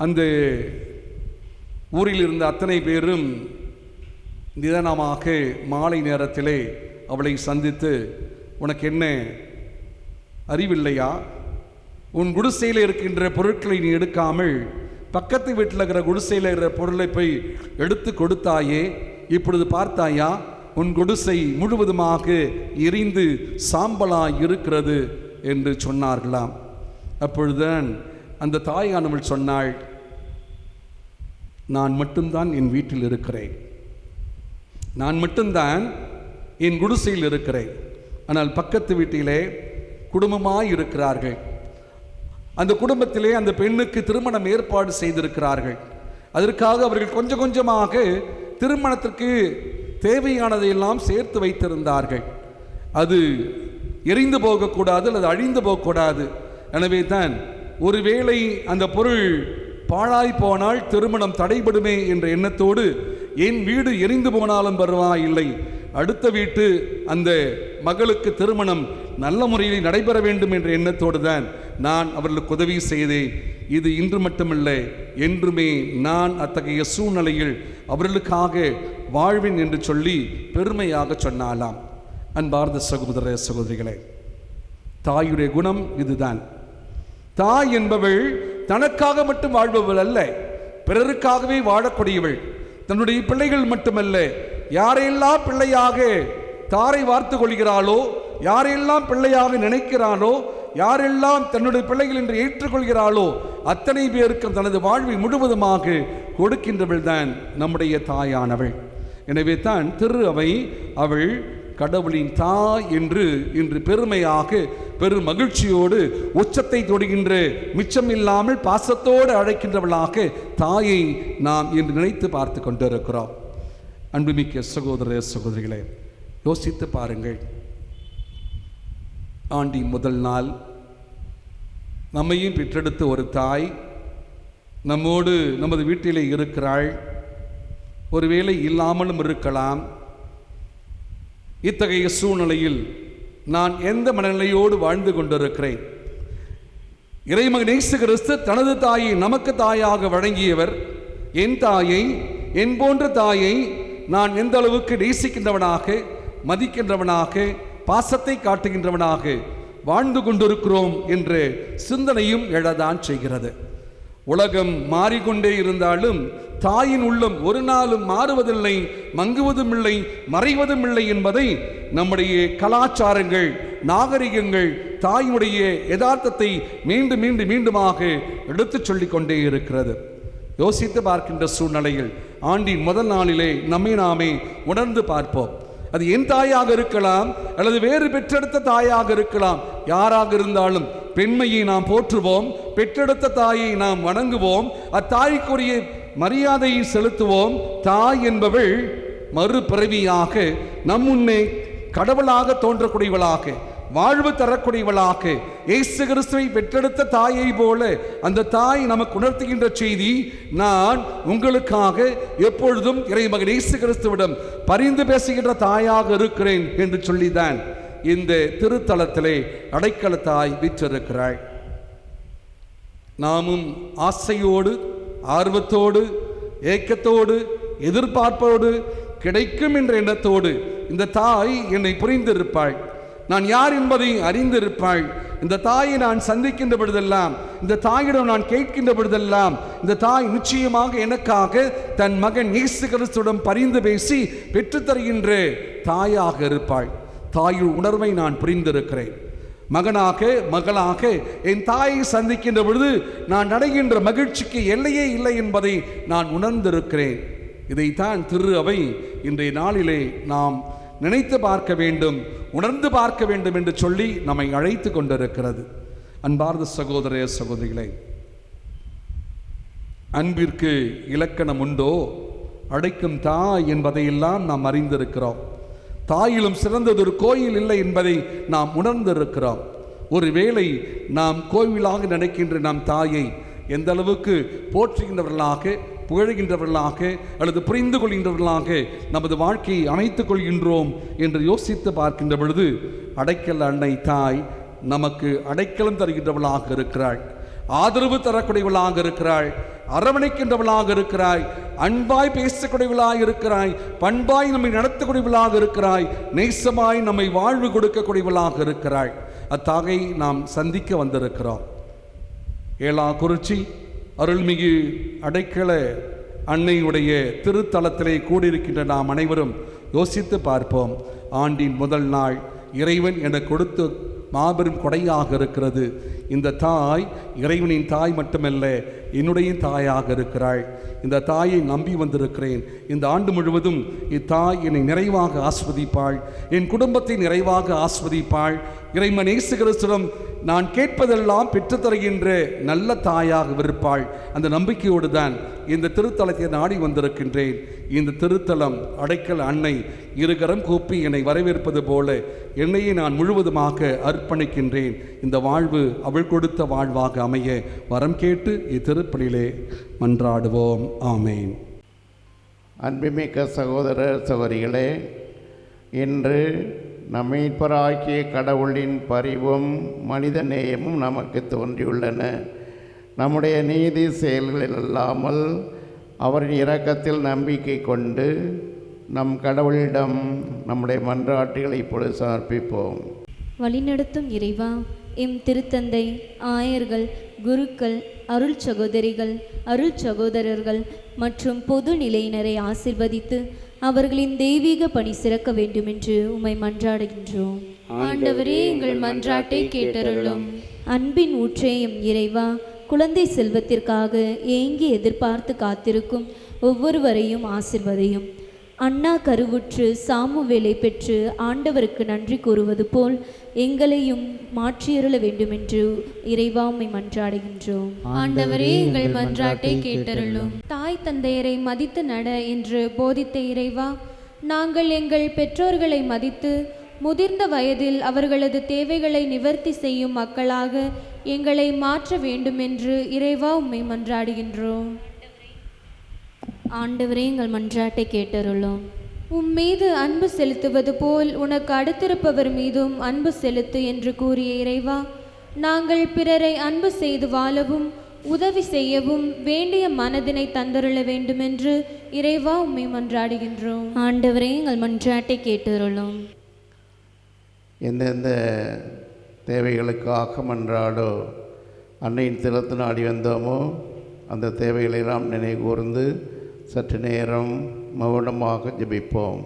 அந்த ஊரில் இருந்த அத்தனை பேரும் நிதானமாக மாலை நேரத்திலே அவளை சந்தித்து, உனக்கு என்ன அறிவில்லையா? உன் குடிசையில் இருக்கின்ற பொருட்களை நீ எடுக்காமல் பக்கத்து வீட்டில் இருக்கிற குடிசையில் இருக்கிற பொருளை போய் எடுத்து கொடுத்தாயே, இப்பொழுது பார்த்தாயா உன் குடிசை முழுவதுமாக எரிந்து சாம்பலாய் இருக்கிறது என்று சொன்னார்களாம். அப்பொழுதுதான் அந்த தாயானவள் சொன்னாள், நான் மட்டும்தான் என் வீட்டில் இருக்கிறேன், நான் மட்டும்தான் என் குடிசையில் இருக்கிறேன். ஆனால் பக்கத்து வீட்டிலே குடும்பமாய் இருக்கிறார்கள். அந்த குடும்பத்திலே அந்த பெண்ணுக்கு திருமணம் ஏற்பாடு செய்திருக்கிறார்கள். அதற்காக அவர்கள் கொஞ்சம் கொஞ்சமாக திருமணத்திற்கு தேவையானதையெல்லாம் சேர்த்து வைத்திருந்தார்கள். அது எரிந்து போகக்கூடாது, அல்லது அழிந்து போகக்கூடாது. எனவே தான் ஒருவேளை அந்த பொருள் பாழாய் போனால் திருமணம் தடைபடுமே என்ற எண்ணத்தோடு என் வீடு எரிந்து போனாலும் பரவாயில்லை, அடுத்த வீட்டு அந்த மகளுக்கு திருமணம் நல்ல முறையில் நடைபெற வேண்டும் என்ற எண்ணத்தோடு தான் நான் அவர்களுக்கு உதவி செய்தேன். இது இன்று மட்டுமில்லை, என்றுமே நான் அத்தகைய சூழ்நிலையில் அவர்களுக்காக வாழ்வேன் என்று சொல்லி பெருமையாக சொன்னாலாம். அன்பார்ந்த சகோதர சகோதரிகளே, தாயுடைய குணம் இதுதான். தாய் என்பவள் தனக்காக மட்டும் வாழ்பவள் அல்ல, பிறருக்காகவே வாழக்கூடியவள். தன்னுடைய பிள்ளைகள் மட்டுமல்ல, யாரெல்லாம் பிள்ளையாக தாரை வார்த்து கொள்கிறாளோ, யாரெல்லாம் பிள்ளையாக நினைக்கிறாளோ, யாரெல்லாம் தன்னுடைய பிள்ளைகள் என்று ஏற்றுக்கொள்கிறாளோ அத்தனை பேருக்கும் தனது வாழ்வை முழுவதுமாக கொடுக்கின்றவள் தான் நம்முடைய தாயானவள். எனவே தான் திரு அவை அவள் கடவுளின் தாய் என்று இன்று பெருமையாக பெரும் மகிழ்ச்சியோடு உச்சத்தை தொடுகின்ற, மிச்சம் இல்லாமல் பாசத்தோடு அழைக்கின்றவளாக தாயை நாம் இன்று நினைத்து பார்த்து கொண்டிருக்கிறோம். அன்புமிக்க சகோதர சகோதரிகளே, யோசித்து பாருங்கள். ஆண்டின் முதல் நாள் நம்மையும் பெற்றெடுத்த ஒரு தாய் நம்மோடு நமது வீட்டிலே இருக்கிறாள். ஒருவேளை இல்லாமலும் இருக்கலாம். இத்தகைய சூழ்நிலையில் நான் எந்த மனநிலையோடு வாழ்ந்து கொண்டிருக்கிறேன்? இறைமகன் இயேசு கிறிஸ்து தனது தாயை நமக்கு தாயாக வழங்கியவர். என் தாயை, என் போன்ற தாயை நான் எந்த அளவுக்கு நேசிக்கின்றவனாக, மதிக்கின்றவனாக, பாசத்தை காட்டுகின்றவனாக வாழ்ந்து கொண்டிருக்கிறோம் என்ற சிந்தனையும் எழதான் செய்கிறது. உலகம் மாறிக்கொண்டே இருந்தாலும் தாயின் உள்ளம் ஒரு நாளும் மாறுவதில்லை, மங்குவதும் இல்லை, மறைவதும் இல்லை என்பதை நம்முடைய கலாச்சாரங்கள், நாகரிகங்கள் தாயினுடைய யதார்த்தத்தை மீண்டும் மீண்டும் மீண்டுமாக எடுத்துச் சொல்லிக் கொண்டே இருக்கிறது. யோசித்து பார்க்கின்ற சூழ்நிலையில் ஆண்டின் முதல் நாளிலே நம்மை நாமே உணர்ந்து பார்ப்போம். அது என் தாயாக இருக்கலாம், அல்லது வேறு பெற்றெடுத்த தாயாக இருக்கலாம். யாராக இருந்தாலும் பெண்மையை நாம் போற்றுவோம், பெற்றெடுத்த தாயை நாம் வணங்குவோம், அத்தாய்க்குரிய மரியாதையை செலுத்துவோம். தாய் என்பவள் மறுபிறவியாக நம் முன்னே கடவுளாக தோன்றக்கூடியவளாக, வாழ்வு தரக்கூடியவளாக, இயேசு கிறிஸ்துவை பெற்றெடுத்த தாயை போல அந்த தாய் நமக்கு உணர்த்துகின்ற செய்தி, நான் உங்களுக்காக எப்பொழுதும் இறைமகன் இயேசு கிறிஸ்துவிடம் பரிந்து பேசுகின்ற தாயாக இருக்கிறேன் என்று சொல்லிதான் இந்த திருத்தலத்திலே அடைக்கல தாய் வீற்றிருக்கிறாள். நாமும் ஆசையோடு, ஆர்வத்தோடு, ஏக்கத்தோடு, எதிர்பார்ப்போடு, கிடைக்கும் என்ற எண்ணத்தோடு இந்த தாய் என்னை புரிந்திருப்பாள், நான் யார் என்பதை அறிந்திருப்பாள், இந்த தாயை நான் சந்திக்கின்ற பொழுதெல்லாம், இந்த தாயிடம் நான் கேட்கின்ற பொழுதெல்லாம், இந்த தாய் நிச்சயமாக எனக்காக தன் மகன் இயேசு கிறிஸ்துவிடம் பரிந்து பேசி பெற்றுத்தருகின்ற தாயாக இருப்பாள். தாயின் உணர்வை நான் புரிந்திருக்கிறேன். மகனாக மகளாக என் தாயை சந்திக்கின்ற பொழுது நான் அடைகின்ற மகிழ்ச்சிக்கு எல்லையே இல்லை என்பதை நான் உணர்ந்திருக்கிறேன். இதைத்தான் திரு அவை இன்றைய நாளிலே நாம் நினைத்து பார்க்க வேண்டும், உணர்ந்து பார்க்க வேண்டும் என்று சொல்லி நம்மை அழைத்து கொண்டிருக்கிறது. அன்பார்ந்த சகோதர சகோதரிகளே, அன்பிற்கு இலக்கணம் உண்டோ? அடைக்கும் தாய் என்பதையெல்லாம் நாம் அறிந்திருக்கிறோம். தாயிலும் சிறந்தது ஒரு கோயில் இல்லை என்பதை நாம் உணர்ந்திருக்கிறோம். ஒருவேளை நாம் கோவிலாக நினைக்கின்ற நம் தாயை எந்த அளவுக்கு போற்றுகின்றவர்களாக, புகழ்கின்றவர்களாக அல்லது புரிந்து கொள்கின்றவர்களாக நமது வாழ்க்கையை அமைத்துக் கொள்கின்றோம் என்று யோசித்து பார்க்கின்ற பொழுது, அடைக்கல அன்னை தாய் நமக்கு அடைக்கலம் தருகின்றவளாக இருக்கிறாள், ஆதரவு தரக்கூடியவளாக இருக்கிறாள், அரவணைக்கின்றவளாக இருக்கிறாய், அன்பாய் பேசக்கூடியவளாக இருக்கிறாய், பண்பாய் நம்மை நடத்தக்கூடியவளாக இருக்கிறாய், நேசமாய் நம்மை வாழ்வு கொடுக்கக்கூடியவளாக இருக்கிறாய். அத்தாகை நாம் சந்திக்க வந்திருக்கிறோம். ஏலாக்குறிச்சி அருள்மிகு அடைக்கல அன்னையுடைய திருத்தலத்திலே கூடியிருக்கின்ற நாம் அனைவரும் யோசித்து பார்ப்போம். ஆண்டின் முதல் நாள் இறைவன் என கொடுத்து மாபெரும் கொடையாக இருக்கிறது. இந்த தாய் இறைவனின் தாய் மட்டுமல்ல, என்னுடைய தாயாக இருக்கிறாள். இந்த தாயை நம்பி வந்திருக்கிறேன். இந்த ஆண்டு முழுவதும் இத்தாய் என்னை நிறைவாக ஆஸ்வதிப்பாள், என் குடும்பத்தை நிறைவாக ஆஸ்வதிப்பாள். இறைவன் இயேசு கிறிஸ்துவிடம் நான் கேட்பதெல்லாம் பெற்றுத்தருகின்ற நல்ல தாயாக இருப்பாள். அந்த நம்பிக்கையோடு தான் இந்த திருத்தலத்தை நாடி வந்திருக்கின்றேன். இந்த திருத்தலம் அடைக்கல அன்னை இருகரம் கூப்பி என்னை வரவேற்பது போல என்னையே நான் முழுவதுமாக அர்ப்பணிக்கின்றேன். இந்த வாழ்வு அவள் கொடுத்த வாழ்வாக அமைய வரம் கேட்டு இத்திருப்பலிலே மன்றாடுவோம். ஆமேன். அன்புமிக்க சகோதர சகோதரிகளே, இன்று நம் மீட்பராகிய கடவுளின் பரிவும் மனித நேயமும் நமக்கு தோன்றியுள்ளன. நம்முடைய நீதி செயல்களில் அல்லாமல் அவரின் இரக்கத்தில் நம்பிக்கை கொண்டு நம் கடவுளிடம் நம்முடைய மன்றாட்டுகளை இப்பொழுது சமர்ப்பிப்போம். வழிநடத்தும் இறைவா, எம் திருத்தந்தை, ஆயர்கள், குருக்கள், அருள் சகோதரிகள், அருள் சகோதரர்கள் மற்றும் பொது நிலையினரை ஆசிர்வதித்து அவர்களின் தெய்வீக பணி சிறக்க வேண்டுமென்று உம்மை மன்றாடுகின்றோம். ஆண்டவரே, எங்கள் மன்றாட்டை கேட்டருளும். அன்பின் ஊற்றே எம் இறைவா, குழந்தை செல்வத்திற்காக ஏங்கி எதிர்பார்த்து காத்திருக்கும் ஒவ்வொருவரையும் ஆசிர்வதையும். அண்ணா கருவுற்று சாமுவேலை பெற்று ஆண்டவருக்கு நன்றி கூறுவது போல் எங்களையும் மாற்றியருள வேண்டுமென்று இறைவா உம்மை மன்றாடுகின்றோம். ஆண்டவரே, எங்கள் மன்றாட்டை கேட்டருளும். தாய் தந்தையரை மதித்து நட என்று போதித்த இறைவா, நாங்கள் எங்கள் பெற்றோர்களை மதித்து முதிர்ந்த வயதில் அவர்களது தேவைகளை நிவர்த்தி செய்யும் மக்களாக எங்களை மாற்ற வேண்டுமென்று இறைவா உம்மை மன்றாடுகின்றோம். ஆண்டவரே, எங்கள் மன்றாட்டை கேட்டருளும். உம்மீது அன்பு செலுத்துவது போல் உனக்கு அடுத்திருப்பவர் மீதும் அன்பு செலுத்து என்று கூறிய இறைவா, நாங்கள் பிறரை அன்பு செய்து வாழவும் உதவி செய்யவும் வேண்டிய மனதினை தந்தருள வேண்டுமென்று இறைவா உம்மை மன்றாடுகின்றோம். ஆண்டவரே, எங்கள் மன்றாட்டை கேட்டருளும். எந்தெந்த தேவைகளுக்காக மன்றாடோ அன்னையின் திறத்து நாடி வந்தோமோ அந்த தேவைகளை நாம் நினைவு கூர்ந்து சற்று நேரம் மௌனமாக ஜெபிப்போம்.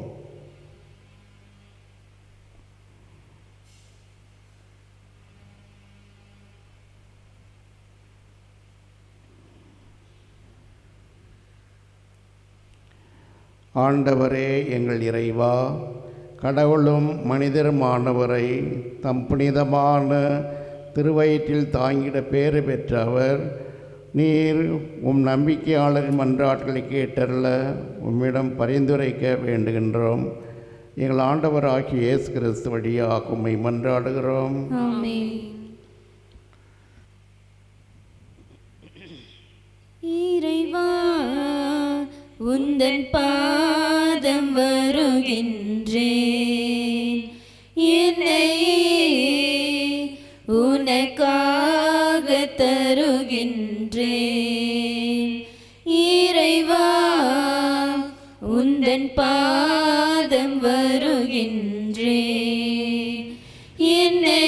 ஆண்டவரே, எங்கள் இறைவா, கடவுளும் மனிதருமானவரை தம் புனிதமான திருவயிற்றில் தாங்கிட பேறு பெற்றவர், நீர் உம் நம்பிக்கையாளரின் மன்றாட்டுகளை கேட்டருள உம்மிடம் பரிந்துரைக்க வேண்டுகின்றோம். எங்கள் ஆண்டவராகிய இயேசு கிறிஸ்து வழியாக உம்மை மன்றாடுகிறோம். ஆமென். இறைவா, உந்தன் பாதம் வருகின்றேன், என்னை உனக்காக தருகின்றேன். இறைவா, உந்தன் பாதம் வருகின்றேன், என்னை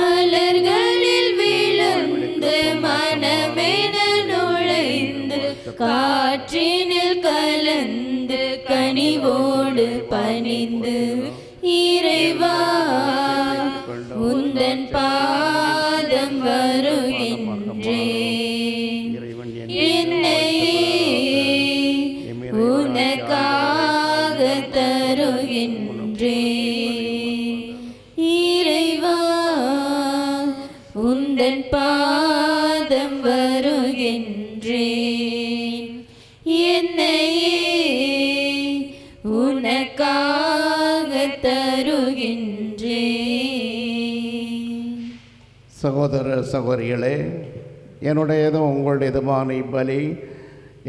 மலர்களில் விழுந்து மனமென நுழைந்து காற்றினில் கலந்து கனிவோடு பணிந்து இறைவா உந்தன் பாதம் வருகின்றேன். என்னையே உனக்காக தருகின்றேன். இறைவா உந்தன் பாதம் வருகின்றேன். என்னையே உனக்காக தருகின்றேன். சகோதர சகோதரிகளே, என்னுடையதும் உங்களுடையதுமான இப்பலி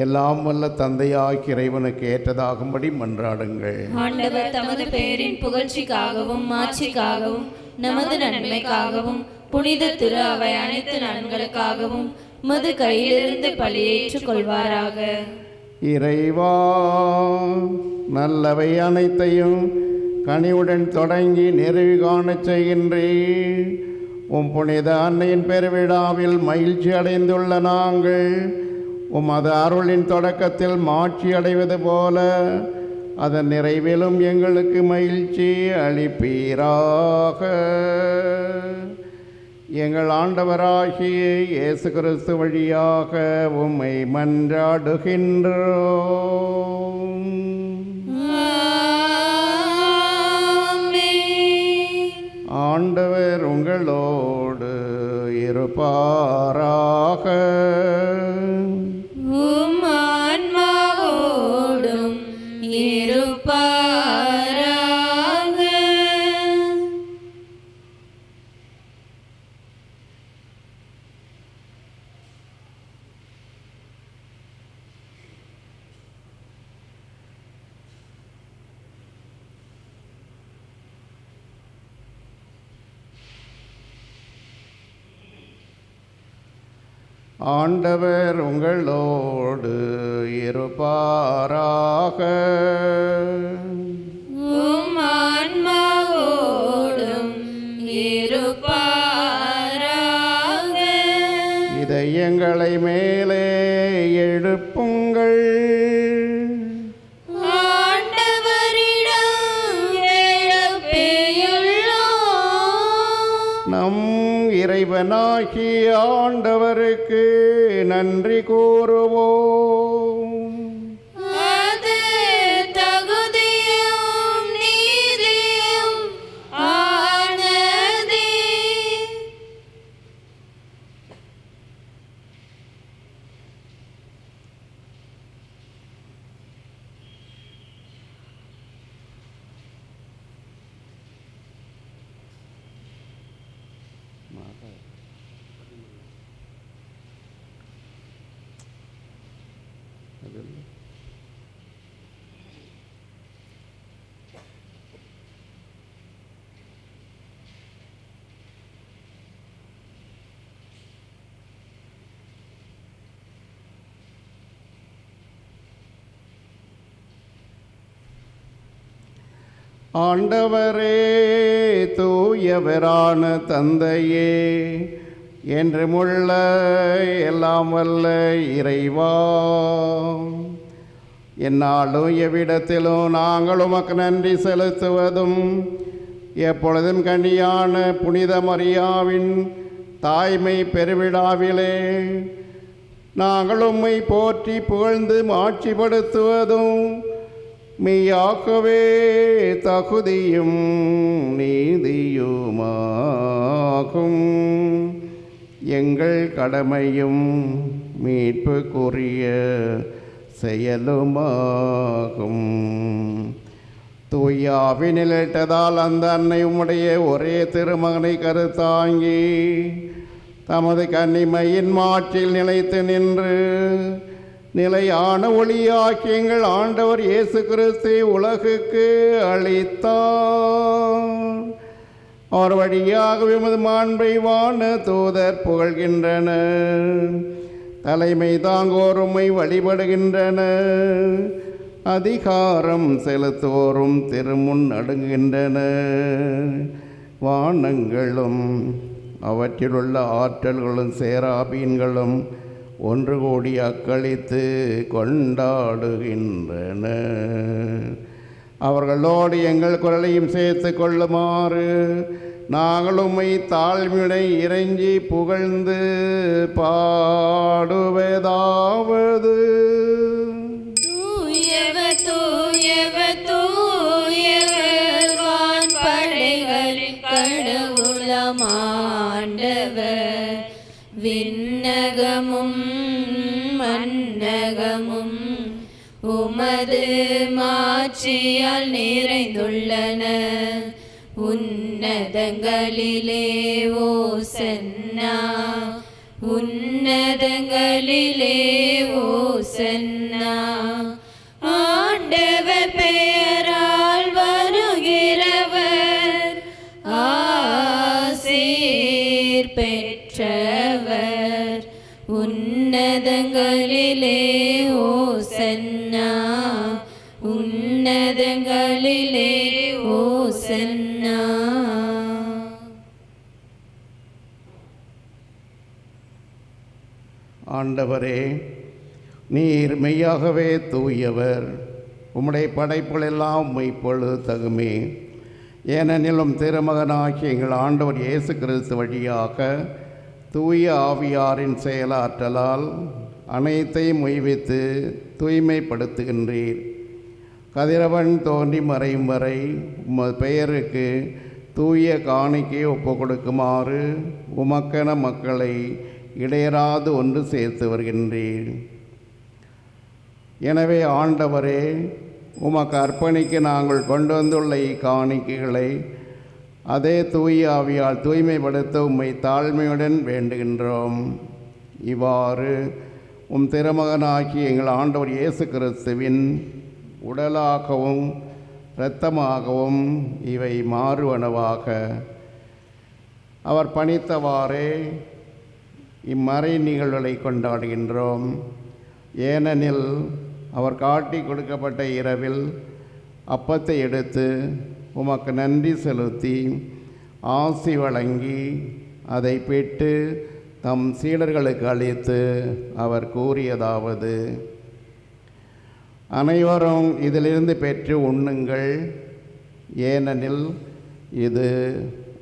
எல்லாம் வல்ல தந்தையாகிய இறைவனுக்கு ஏற்றதாகும்படி மன்றாடுங்கள். ஆண்டவர் தமது பெயரின் புகழ்ச்சிக்காகவும் மாட்சிக்காகவும் நமது நன்மைக்காகவும் புனித திரு அவை அனைத்து நன்களுக்காகவும் மது கையிலிருந்து பலியேற்றுக் கொள்வாராக. இறைவா, நல்லவை அனைத்தையும் கனிவுடன் தொடங்கி நிறைவு காணச் செய்கின்றீர். உம் புனித அன்னையின் பெருவிழாவில் மகிழ்ச்சி அடைந்துள்ள நாங்கள் உமது அருளின் தொடக்கத்தில் மாட்சி அடைவது போல அதன் நிறைவிலும் எங்களுக்கு மகிழ்ச்சி அளிப்பீராக. எங்கள் ஆண்டவராகிய இயேசு கிறிஸ்து வழியாக உம்மை மன்றாடுகின்றோம். ஆண்டவர் உங்களோடு இருப்பாராக. உம் ஆன்மாவோடும் இருப்பாராக. ஆண்டவர் உங்களோடு இருப்பாராக. உம் ஆன்மாவோடும் இருப்பாராக. இதயங்களை மேலே எழுப்புங்கள். ஆண்டவரிடம் எழுப்பியுள்ளோம். நம் இறைவனாகிய ஆண்டவருக்கு நன்றி கூறுவோம். அது தகுதியும் நீதியும் ஆனதே. ஆண்டவரே, தூயவரான தந்தையே, என்றுமுள்ள எல்லாம் வல்ல இறைவா, எந்நாளும் எவ்விடத்திலும் நாங்கள் உமக்கு நன்றி செலுத்துவதும் எப்பொழுதும் கன்னியான புனித மரியாவின் தாய்மை பெருவிழாவிலே நாங்கள் உம்மை போற்றி புகழ்ந்து மாட்சிப்படுத்துவதும் மெய்யாகவே தகுதியும் நீதியுமாகும். எங்கள் கடமையும் மீட்புக்குரிய செயலுமாகும். தூயாவினில் இட்டதால் அந்த அன்னை உம்முடைய ஒரே திருமகனை கருத்தாங்கி தமது கன்னிமையின் மாற்றில் நிலைத்து நின்று நிலையான ஒளியாக்கி எங்கள் ஆண்டவர் இயேசு கிறிஸ்தை உலகுக்கு அளித்தார். அவர் வழியாக விமது மாண்பை வான தூதர் புகழ்கின்றனர். தலைமை தாங்கோருமை வழிபடுகின்றனர். அதிகாரம் செலுத்துவோரும் திருமுன் நடுங்குகின்றனர். வானங்களும் அவற்றிலுள்ள ஆற்றல்களும் சேராபீன்களும் ஒன்று கூடி அக்களித்து கொண்டாடுகின்றன. அவர்களோடு எங்கள் குரலையும் சேர்த்து கொள்ளுமாறு நாங்கள் உம்மை தாழ்மையுடை இறைஞ்சி புகழ்ந்து பாடுவதாவது. தூயவர் தூயவர் தூயவர் வான்படைகளின் கடவுளமாண்டவர். விண்ணகமும் மன்னகமும் உமது மாட்சியால் நிறைந்துள்ளன. உன்னதங்களிலே ஓசன்னா, உன்னதங்களிலே ஓசன்னா. ஆண்டவர் பெயரால் வருகிறவர் ஆசீர் பெற்றவர். உன்னதங்களிலே ஓசன்னா, உன்னதங்களிலே ஓசன்னா. ஆண்டவரே, நீர் மெய்யாகவே தூயவர். உம்முடைய படைப்புகளெல்லாம் உம்மை பொழுது தகுமே. ஏனெனிலும் திருமகனாகிய எங்கள் ஆண்டவர் இயேசு கிறிஸ்து வழியாக தூய ஆவியாரின் செயலாற்றலால் அனைத்தையும் உய்வித்து தூய்மைப்படுத்துகின்றீர். கதிரவன் தோன்றி மறையும் வரை உமது பெயருக்கு தூய காணிக்கையை ஒப்புக் கொடுக்குமாறு உமக்கென மக்களை இடையராது ஒன்று சேர்த்து வருகின்றீர். எனவே ஆண்டவரே, உமக்கு அர்ப்பணிக்க நாங்கள் கொண்டு வந்துள்ள இக்காணிக்கைகளை அதே தூய ஆவியால் தூய்மைப்படுத்த உம்மை தாழ்மையுடன் வேண்டுகின்றோம். இவ்வாறு உம் திருமகனாகிய எங்கள் ஆண்டவர் இயேசு கிறிஸ்துவின் உடலாகவும் இரத்தமாகவும் இவை மாறுவனவாக அவர் பணித்தவாறே இம்மறை நிகழ்வுகளை கொண்டாடுகின்றோம். ஏனெனில் அவர் காட்டி கொடுக்கப்பட்ட இரவில் அப்பத்தை எடுத்து உமக்கு நன்றி செலுத்தி ஆசி வழங்கி அதை பெற்று தம் சீடர்களுக்கு அளித்து அவர் கூறியதாவது: அனைவரும் இதிலிருந்து பெற்று உண்ணுங்கள், ஏனெனில் இது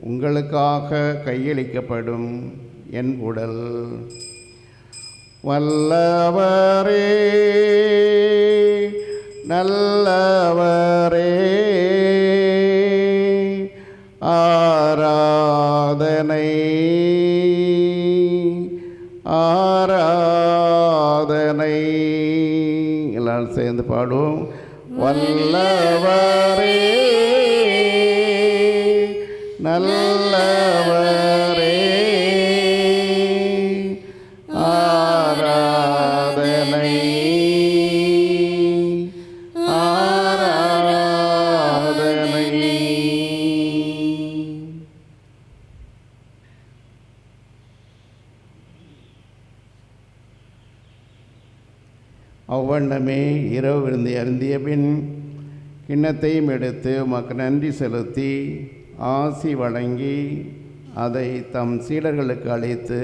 உங்களுக்காக கையளிக்கப்படும் என் உடல். வல்லவரே, நல்லவரே, ஆராதனை ஆராதனை. எல்லாரும் சேர்ந்து பாடுவோம். வல்லவரே, நல்லவரே, ஆராதனை ஆராதனை. அவ்வண்ணமே இரவு விருந்தை அருந்திய பின் கிண்ணத்தையும் எடுத்து உமக்கு நன்றி செலுத்தி ஆசி வழங்கி அதை தம் சீடர்களுக்கு அளித்து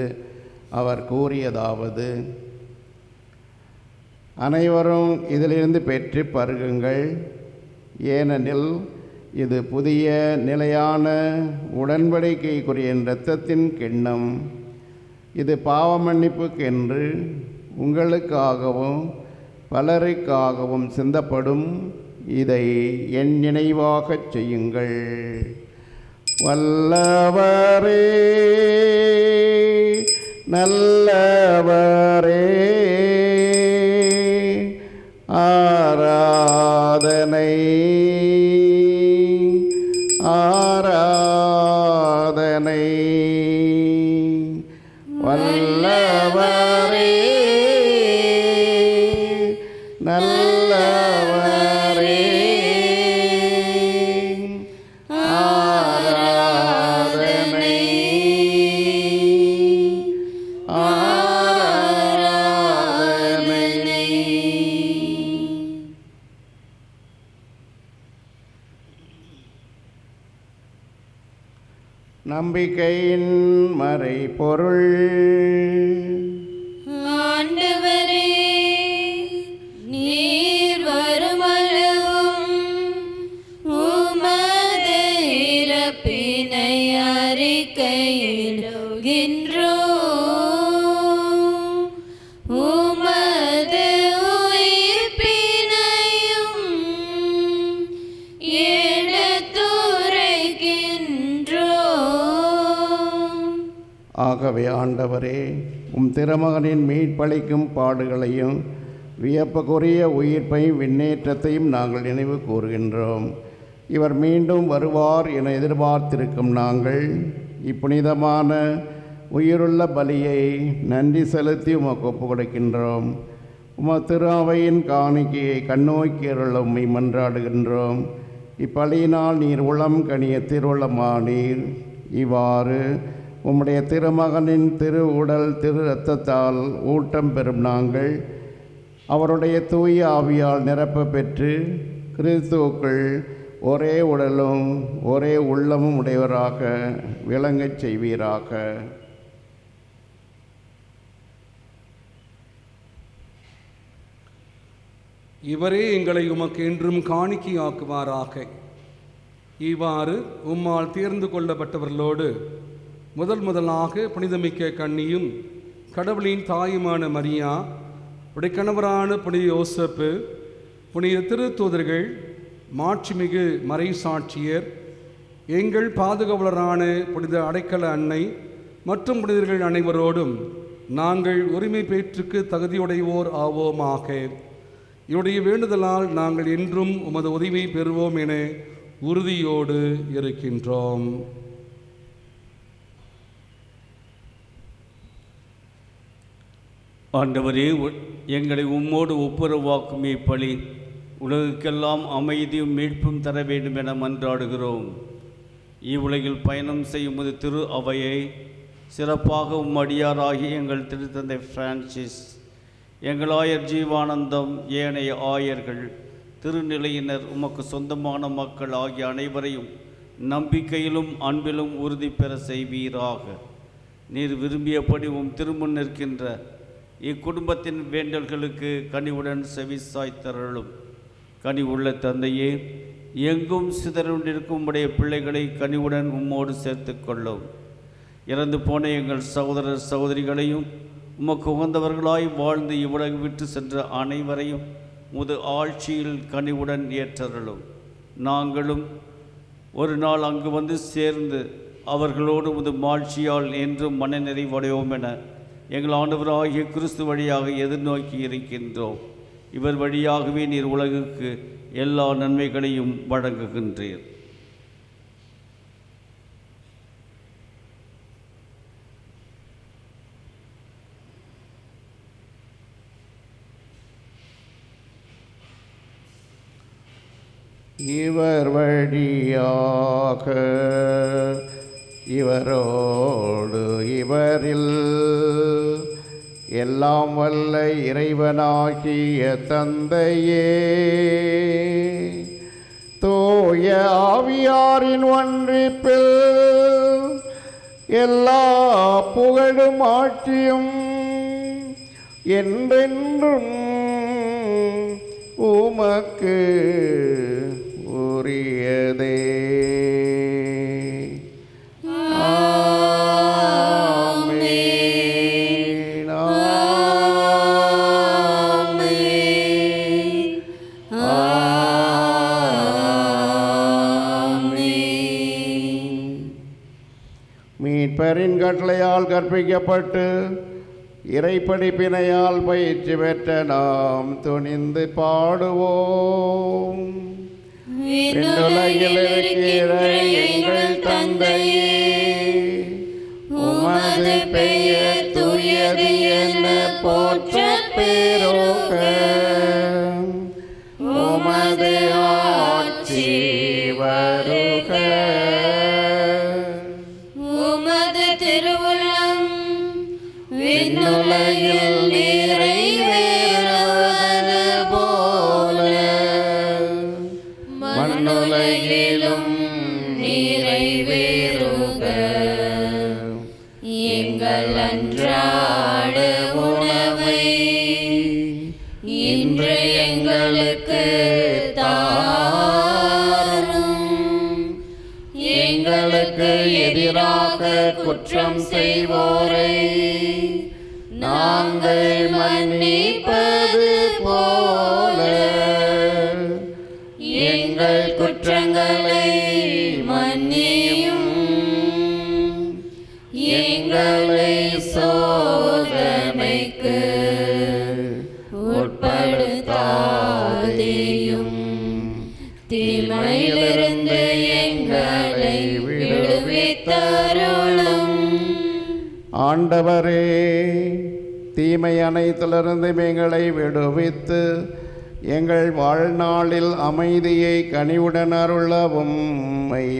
அவர் கூறியதாவது: அனைவரும் இதிலிருந்து பெற்று பருகுங்கள், ஏனெனில் இது புதிய நிலையான உடன்படிக்கைக்குரிய இரத்தத்தின் கிண்ணம். இது பாவ மன்னிப்புக்கென்று உங்களுக்காகவும் பலருக்காகவும் சிந்தப்படும். இதை என் நினைவாகச் செய்யுங்கள். வல்லவரே, நல்லவரே, ஆராதனை ஆராதனை. வல்லவரே, நல்லவரே, ஆராதனை ஆராதனை. நம்பிக்கையின் மறைபொருள். ஆண்டவரே, நீர் வருமளவும் உமது இறப்பினை அறிக்கையிடுகின்றோம். உமது உயிர்ப்பினையும் எடுத்துரைக்கின்றோம். ஆகவே ஆண்டவரே, உம் திருமகனின் மீட்பளிக்கும் பாடுகளையும் வியப்புக்குரிய உயிர்ப்பையும் விண்ணேற்றத்தையும் நாங்கள் நினைவு கூறுகின்றோம். இவர் மீண்டும் வருவார் என எதிர்பார்த்திருக்கும் நாங்கள் இப்புனிதமான உயிருள்ள பலியை நன்றி செலுத்தி உமக்கு ஒப்புக் கொடுக்கின்றோம். உமது திரு அவையின் காணிக்கையை கண்ணோக்கியருள்ள உம்மை மன்றாடுகின்றோம். இப்பலியினால் நீர் உளம் கனிய திருவுளமானீர். இவ்வாறு உம்முடைய திருமகனின் திரு உடல் திரு இரத்தத்தால் ஊட்டம் பெறும் நாங்கள் அவருடைய தூய ஆவியால் நிரப்ப பெற்று கிறிஸ்துவுக்குள் ஒரே உடலும் ஒரே உள்ளமும் உடையவராக விளங்கச் செய்வீராக. இவரே எங்களை உமக்கு என்றும் காணிக்கையாக்குவாராக. இவ்வாறு உம்மால் தேர்ந்து கொள்ளப்பட்டவர்களோடு முதலாக புனிதமிக்க கன்னியும் கடவுளின் தாயுமான மரியா, உடைய கணவரான புனித யோசப்பு, புனித திருத்தூதர்கள், மாட்சிமிகு மறைசாட்சியர், எங்கள் பாதுகாவலரான புனித அடைக்கல அன்னை மற்றும் புனிதர்கள் அனைவரோடும் நாங்கள் உரிமை பேற்றுக்கு தகுதியுடையோர் ஆவோமாக. இவருடைய வேண்டுதலால் நாங்கள் என்றும் உமது உதவியை பெறுவோம் என உறுதியோடு இருக்கின்றோம். ஆண்டவரே, எங்களை உம்மோடு ஒப்புரவாக்கும் இப்பலி உலகுக்கெல்லாம் அமைதியும் மீட்பும் தர வேண்டும் என மன்றாடுகிறோம். இவ்வுலகில் பயணம் செய்யும் போது திரு அவையை சிறப்பாக உம்மடியாராகி எங்கள் திருத்தந்தை பிரான்சிஸ், எங்கள் ஆயர் ஜீவானந்தம், ஏனைய ஆயர்கள், திருநிலையினர், உமக்கு சொந்தமான மக்கள் ஆகிய அனைவரையும் நம்பிக்கையிலும் அன்பிலும் உறுதி பெற செய்வீராக. நீர் விரும்பியபடி உம் திருமுன் நிற்கின்ற இக்குடும்பத்தின் வேண்டல்களுக்கு கனிவுடன் செவிசாய்த்தருளும். கனி உள்ள தந்தையே, எங்கும் சிதறுண்டிருக்கும் உடைய பிள்ளைகளை கனிவுடன் உம்மோடு சேர்த்து கொள்ளும். இறந்து போன எங்கள் சகோதரர் சகோதரிகளையும் உமக்கு உகந்தவர்களாய் வாழ்ந்து இவ்வுலகு விட்டு சென்ற அனைவரையும் முது ஆட்சியில் கனிவுடன் ஏற்றருளும். நாங்களும் ஒரு நாள் அங்கு வந்து சேர்ந்து அவர்களோடு முது மாட்சியால் என்றும் மனநிறைவடையோம் என எங்கள் ஆண்டவராகிய கிறிஸ்து வழியாக எதிர்நோக்கி இருக்கின்றோம். இவர் வழியாகவே நீர் உலகுக்கு எல்லா நன்மைகளையும் வழங்குகின்றீர். இவர் வழியாக இவரோடு இவரில் எல்லாம் வல்ல இறைவனாகிய தந்தையே, தூய ஆவியாரின் ஒன்றிப்பில் எல்லா புகழும் ஆட்சியும் என்றென்றும் உமக்கு உரியதே. ஆமென். ஆமென். மீட்பரின் கட்டளையால் கற்பிக்கப்பட்டு இறைப்படிப்பினையால் பயிற்சி பெற்ற நாம் துணிந்து பாடுவோம். விண்ணுலகில் இருக்கிற எங்கள் தந்தையே, உமது பெயர் தூயது என போற்றப் பெறுக. உமது ஆட்சி வருக. உமது திருவுள்ளம் விண்ணுலகில் நிறைவேறுவது போல மண்ணுலகிலும் நிறைவேறுக. எங்கள் அன்றாட உணவை இன்று எங்களுக்கு தாரும். எங்களுக்கு எதிராக குற்றம் செய்வோரை நாங்கள் மன்னிப்பது போல எங்கள் குற்றங்களை மன்னியும். எங்களை சோதனைக்கு உட்படுத்தாதேயும், தீமையிலிருந்து எங்களை விடுவித்தருளும். ஆண்டவரே, தீமை அனைத்திலிருந்து எங்களை விடுவித்து எங்கள் வாழ்நாளில் அமைதியை கனிவுடன் அருளவும்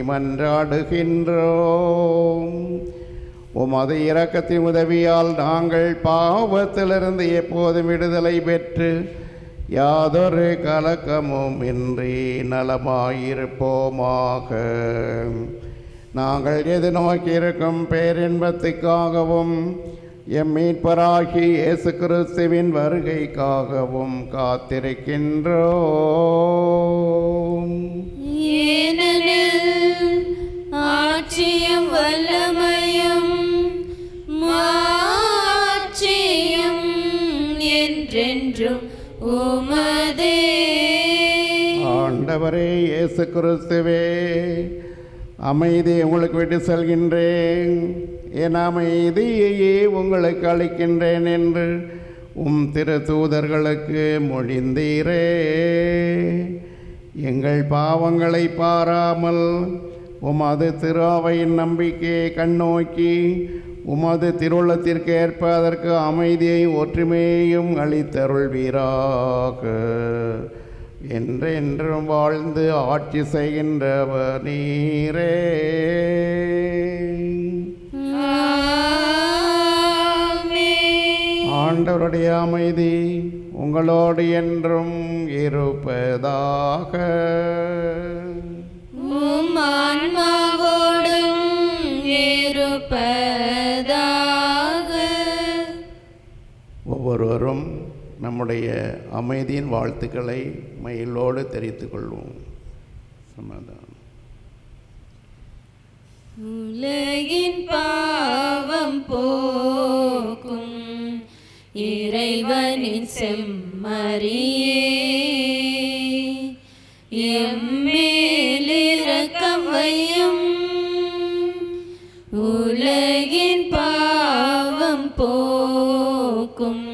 மன்றாடுகின்றோம். உமது இரக்கத்தின் உதவியால் நாங்கள் பாவத்திலிருந்து எப்போதும் விடுதலை பெற்று யாதொரு கலக்கமும் இன்றி நலமாயிருப்போமாக. நாங்கள் எதிர்நோக்கியிருக்கும் பேரின்பத்துக்காகவும் எம் மீட்பராகி இயேசு கிறிஸ்துவின் வருகைக்காகவும் காத்திருக்கின்றோம். ஏனெனில் ஆட்சியும் வல்லமையும் மாட்சியும் என்றென்றும் உமதே. ஆண்டவரே இயேசு கிறிஸ்துவே, அமைதி உங்களுக்கு விட்டு செல்கின்றேன், என் அமைதியையே உங்களுக்கு அளிக்கின்றேன் என்று உம் திரு தூதர்களுக்கு மொழிந்தீரே. எங்கள் பாவங்களை பாராமல் உமது திரு அவையின் நம்பிக்கையை கண்ணோக்கி உமது திருவுள்ளத்திற்கு ஏற்ப அதற்கு அமைதியை ஒற்றுமையையும் அளித்தருள்வீராக. என்றென்றும் வாழ்ந்து ஆட்சி செய்கின்றவர் நீரே. ஆண்டவருடைய அமைதி உங்களோடு என்றும் இருப்பதாக. உம் ஆன்மாவோடும் இருப்பதாக. ஒவ்வொருவரும் நம்முடைய அமைதியின் வாழ்த்துக்களை மகிழ்வோடு தெரிவித்துக் கொள்வோம். சமாதானம். உலகின் பாவம் போக்கும் இறைவனின் செம்மறியே, எம்மேல் இரக்கம் வையும். உலகின் பாவம் போக்கும்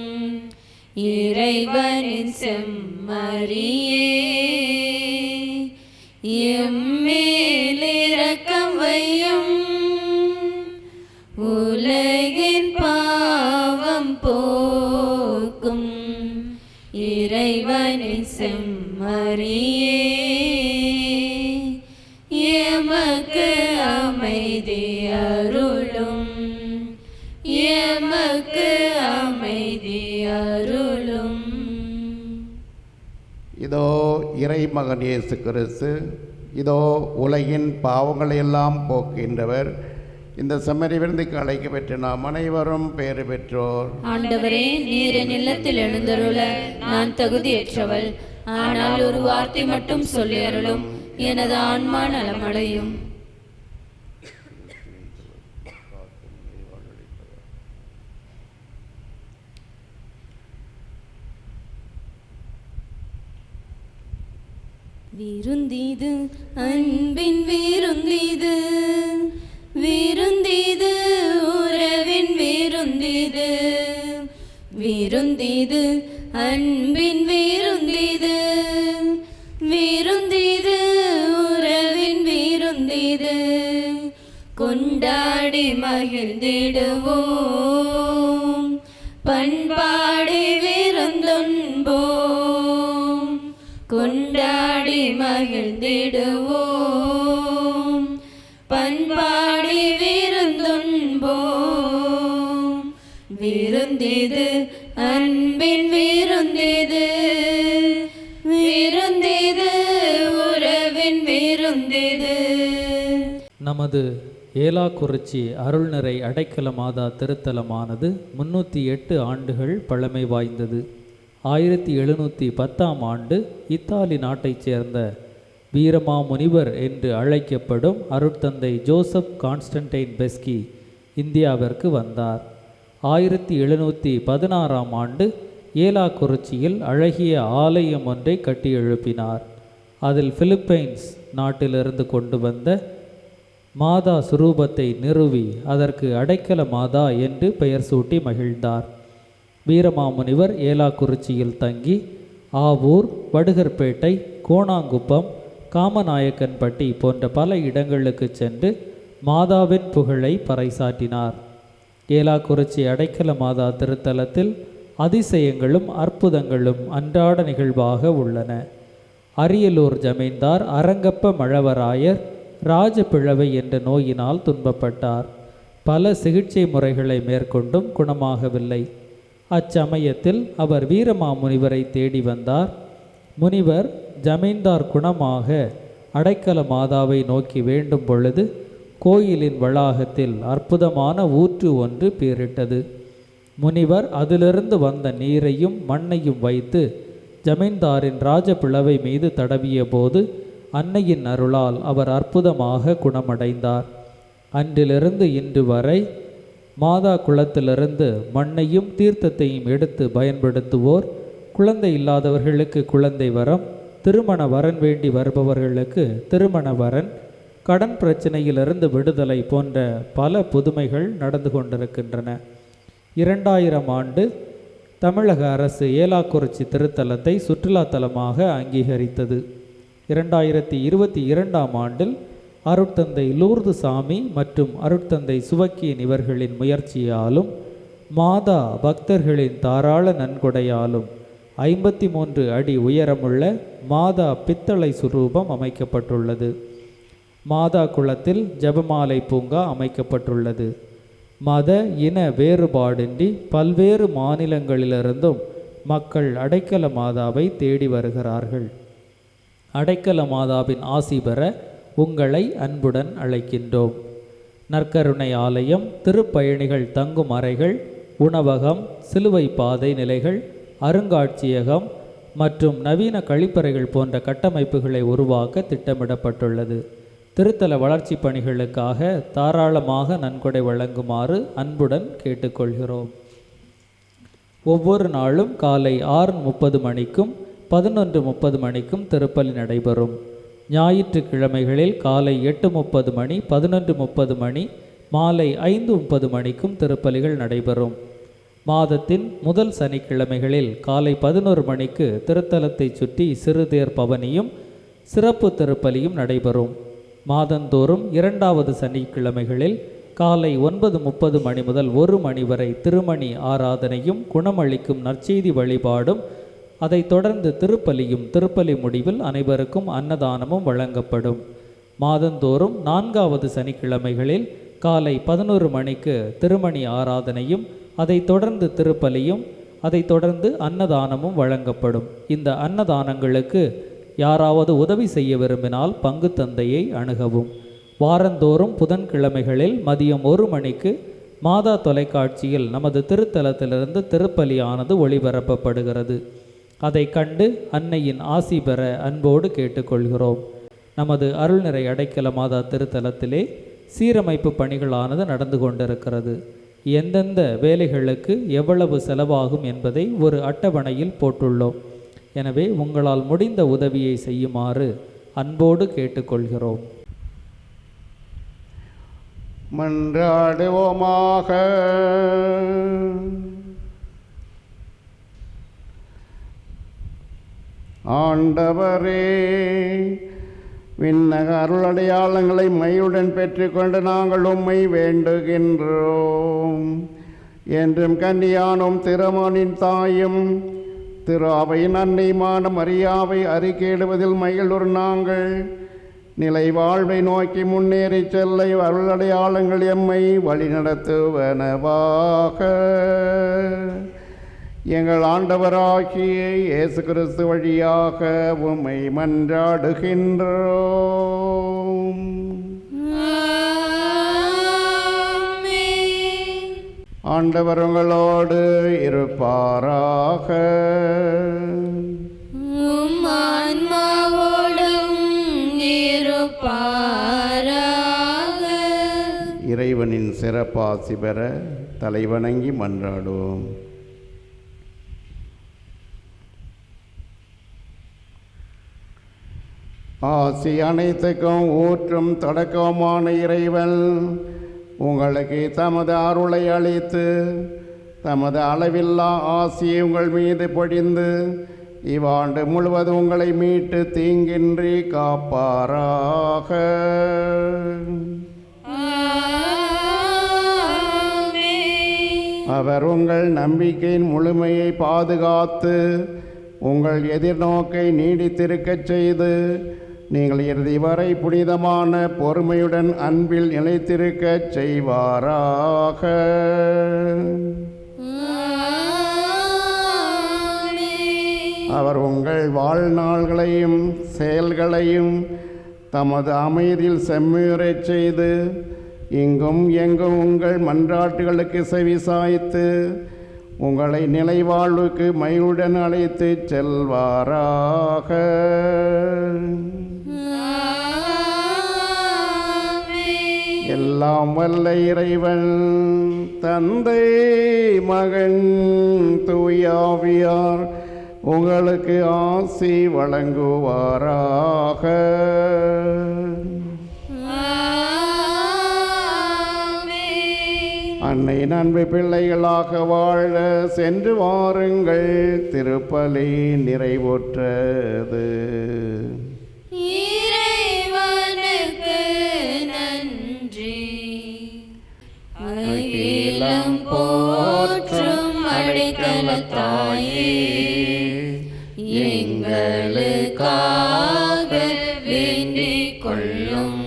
இறைவனின் செம்மறியே, எம்மேல் இரக்கம் வையும். உலகின் பாவம் போக்கும் இறைவனின் செம்மறியே, எமக்கு அமைதி அருளும். எமக்கு அமைதி அருளும். இதோ இறைமகன் இயேசு கிறிஸ்து, இதோ உலகின் பாவங்களை எல்லாம் போக்கின்றவர். இந்த செம்மறி விருந்துக்கு அழைக்க பெற்ற நாம் அனைவரும் பேறு பெற்றோர். ஆண்டவரே, நீர் என் இல்லத்தில் எழுந்தருள நான் தகுதியற்றவள். ஆனால் ஒரு வார்த்தை மட்டும் சொல்லி அருளும், எனது ஆன்மா நலமடையும். விருந்திது அன்பின் விருந்திது, விருந்திது உறவின் விருந்திது, விருந்திது அன்பின் விருந்திது, விருந்திது உறவின் விருந்திது. கொண்டாடி மகிழ்ந்திடுவோம், பண்பாடி விருந்துண்போம். கொண்டாடி மகிழ்ந்திடுவோம், பண்பாடி விருந்துண்போம். விருந்திது அன்பின் விருந்திது, விருந்திது உறவின் விருந்திது. நமது ஏலாக்குறிச்சி அருள்நிறை அடைக்கல மாதா திருத்தலமானது 308 ஆண்டுகள் பழமை வாய்ந்தது. 1710ஆம் ஆண்டு இத்தாலி நாட்டைச் சேர்ந்த வீரமாமுனிவர் என்று அழைக்கப்படும் அருட்தந்தை ஜோசப் கான்ஸ்டன்டைன் பெஸ்கி இந்தியாவிற்கு வந்தார். 1716ஆம் ஆண்டு ஏலாக்குறிச்சியில் அழகிய ஆலயம் ஒன்றை கட்டி எழுப்பினார். அதில் பிலிப்பைன்ஸ் நாட்டிலிருந்து கொண்டு வந்த மாதா சுரூபத்தை நிறுவி அதற்கு அடைக்கல மாதா என்று பெயர் சூட்டி மகிழ்ந்தார். வீரமாமுனிவர் ஏலாக்குறிச்சியில் தங்கி ஆவூர், வடுகர்பேட்டை, கோணாங்குப்பம், காமநாயக்கன்பட்டி போன்ற பல இடங்களுக்கு சென்று மாதாவின் புகழை பறைசாற்றினார். ஏலாக்குறிச்சி அடைக்கல மாதா திருத்தலத்தில் அதிசயங்களும் அற்புதங்களும் அன்றாட நிகழ்வாக உள்ளன. அரியலூர் ஜமீன்தார் அரங்கப்ப மழவராயர் ராஜபிழவை என்ற நோயினால் துன்பப்பட்டார். பல சிகிச்சை முறைகளை மேற்கொண்டும் குணமாகவில்லை. அச்சமயத்தில் அவர் வீரமாமுனிவரை தேடி வந்தார். முனிவர் ஜமீன்தார் குணமாக அடைக்கல மாதாவை நோக்கி வேண்டும் பொழுது கோயிலின் வளாகத்தில் அற்புதமான ஊற்று ஒன்று பீரிட்டது. முனிவர் அதிலிருந்து வந்த நீரையும் மண்ணையும் வைத்து ஜமீன்தாரின் ராஜபிளவை மீது தடவிய போது அன்னையின் அருளால் அவர் அற்புதமாக குணமடைந்தார். அன்றிலிருந்து இன்று வரை மாதா குளத்திலிருந்து மண்ணையும் தீர்த்தத்தையும் எடுத்து பயன்படுத்துவோர், குழந்தை இல்லாதவர்களுக்கு குழந்தை வரம், திருமண வரன் வேண்டி வருபவர்களுக்கு திருமண வரன், கடன் பிரச்சனையிலிருந்து விடுதலை போன்ற பல புதுமைகள் நடந்து கொண்டிருக்கின்றன. 2000 ஆண்டு தமிழக அரசு ஏலாக்குறிச்சி திருத்தலத்தை சுற்றுலாத்தலமாக அங்கீகரித்தது. 2022ஆம் ஆண்டில் அருட்தந்தை லூர்து சாமி மற்றும் அருட்தந்தை சுவக்கியன் இவர்களின் முயற்சியாலும் மாதா பக்தர்களின் தாராள நன்கொடையாலும் 53 அடி உயரமுள்ள மாதா பித்தளை சுரூபம் அமைக்கப்பட்டுள்ளது. மாதா குளத்தில் ஜெபமாலை பூங்கா அமைக்கப்பட்டுள்ளது. மத இன வேறுபாடின்றி பல்வேறு மாநிலங்களிலிருந்தும் மக்கள் அடைக்கல மாதாவை தேடி வருகிறார்கள். அடைக்கல மாதாவின் ஆசி பெற உங்களை அன்புடன் அழைக்கின்றோம். நற்கருணை ஆலயம், திருப்பயணிகள் தங்கும் அறைகள், உணவகம், சிலுவை பாதை நிலைகள், அருங்காட்சியகம் மற்றும் நவீன கழிப்பறைகள் போன்ற கட்டமைப்புகளை உருவாக்க திட்டமிடப்பட்டுள்ளது. திருத்தல வளர்ச்சி பணிகளுக்காக தாராளமாக நன்கொடை வழங்குமாறு அன்புடன் கேட்டுக்கொள்கிறோம். ஒவ்வொரு நாளும் காலை 6:30 மணிக்கும் 11:30 மணிக்கும் திருப்பலி நடைபெறும். ஞாயிற்றுக்கிழமைகளில் காலை 8:30 மணி, 11:30 மணி, மாலை 5:30 மணிக்கும் திருப்பலிகள் நடைபெறும். மாதத்தின் முதல் சனிக்கிழமைகளில் காலை 11 மணிக்கு திருத்தலத்தை சுற்றி சிறுதேர் பவனியும் சிறப்பு திருப்பலியும் நடைபெறும். மாதந்தோறும் 2வது சனிக்கிழமைகளில் காலை 9:30 மணி முதல் 1 மணி வரை திருமணி ஆராதனையும் குணமளிக்கும் நற்செய்தி வழிபாடும், அதைத் தொடர்ந்து திருப்பலியும், திருப்பலி முடிவில் அனைவருக்கும் அன்னதானமும் வழங்கப்படும். மாதந்தோறும் 4வது சனிக்கிழமைகளில் காலை 11 மணிக்கு திருமணி ஆராதனையும், அதைத் தொடர்ந்து திருப்பலியும், அதைத் தொடர்ந்து அன்னதானமும் வழங்கப்படும். இந்த அன்னதானங்களுக்கு யாராவது உதவி செய்ய விரும்பினால் பங்கு தந்தையை அணுகவும். வாரந்தோறும் புதன்கிழமைகளில் மதியம் 1 மணிக்கு மாதா தொலைக்காட்சியில் நமது திருத்தலத்திலிருந்து திருப்பலியானது ஒளிபரப்பப்படுகிறது. அதை கண்டு அன்னையின் ஆசி பெற அன்போடு கேட்டுக்கொள்கிறோம். நமது அருள்நிறை அடைக்கல மாதா திருத்தலத்திலே சீரமைப்பு பணிகளானது நடந்து கொண்டிருக்கிறது. எந்தெந்த வேலைகளுக்கு எவ்வளவு செலவாகும் என்பதை ஒரு அட்டவணையில் போட்டுள்ளோம். எனவே உங்களால் முடிந்த உதவியை செய்யுமாறு அன்போடு கேட்டுக்கொள்கிறோம். மன்றாடுவோமாக. ஆண்டவரே, விண்ணக அருளடையாளங்களை மையுடன் பெற்றுக்கொண்டு நாங்கள் உம்மை வேண்டுகின்றோம். என்றும் கன்னியானும் திருமானின் தாயும் திரு அவையின் அன்னையுமான மரியாவை அறிக்கையிடுவதில் மகிழ்வுறு நாங்கள் நிலை வாழ்வை நோக்கி முன்னேறி செல்ல அருளடையாளங்கள் எம்மை வழிநடத்துவனவாக. எங்கள் ஆண்டவராகிய இயேசு கிறிஸ்து வழியாக உம்மை மன்றாடுகின்றோம். ஆண்டவர் உங்களோடு இருப்பாராக. உம் ஆன்மாவோடும் இருப்பாராக. இறைவனின் சிறப்பாசி பெற தலைவணங்கி மன்றாடுவோம். ஆசி அனைத்துக்கும் ஊற்றும் தொடக்கமான இறைவன் உங்களுக்கு தமது அருளை அளித்து தமது அளவில்லா ஆசியை உங்கள் மீது பொழிந்து இவ்வாண்டு முழுவதும் உங்களை மீட்டு தீங்கின்றி காப்பாராக. அவர் உங்கள் நம்பிக்கையின் முழுமையை பாதுகாத்து உங்கள் எதிர்நோக்கை நீடித்திருக்கச் செய்து நீங்கள் இறுதி வரை புனிதமான பொறுமையுடன் அன்பில் நிலைத்திருக்கச் செய்வாராக. அவர் உங்கள் வாழ்நாள்களையும் செயல்களையும் தமது அமைதியில் செம்முறச் செய்து இங்கும் எங்கும் உங்கள் மன்றாட்டுகளுக்கு செவிசாய்த்து உங்களை நிலைவாழ்வுக்கு மகிழ்வுடன் அழைத்து செல்வாராக. எல்லாம் வல்ல இறைவன் தந்தை மகன் தூயாவியார் உங்களுக்கு ஆசி வழங்குவாராக. அன்னை அன்பு பிள்ளைகளாக வாழ சென்று வாருங்கள். திருப்பலி நிறைவுற்றது. இறைவனுக்கு நன்றி. அகிலம் போற்றும் அடைக்கலத்தாயே, எங்களுக்காக வேண்டிக் கொள்ளும்.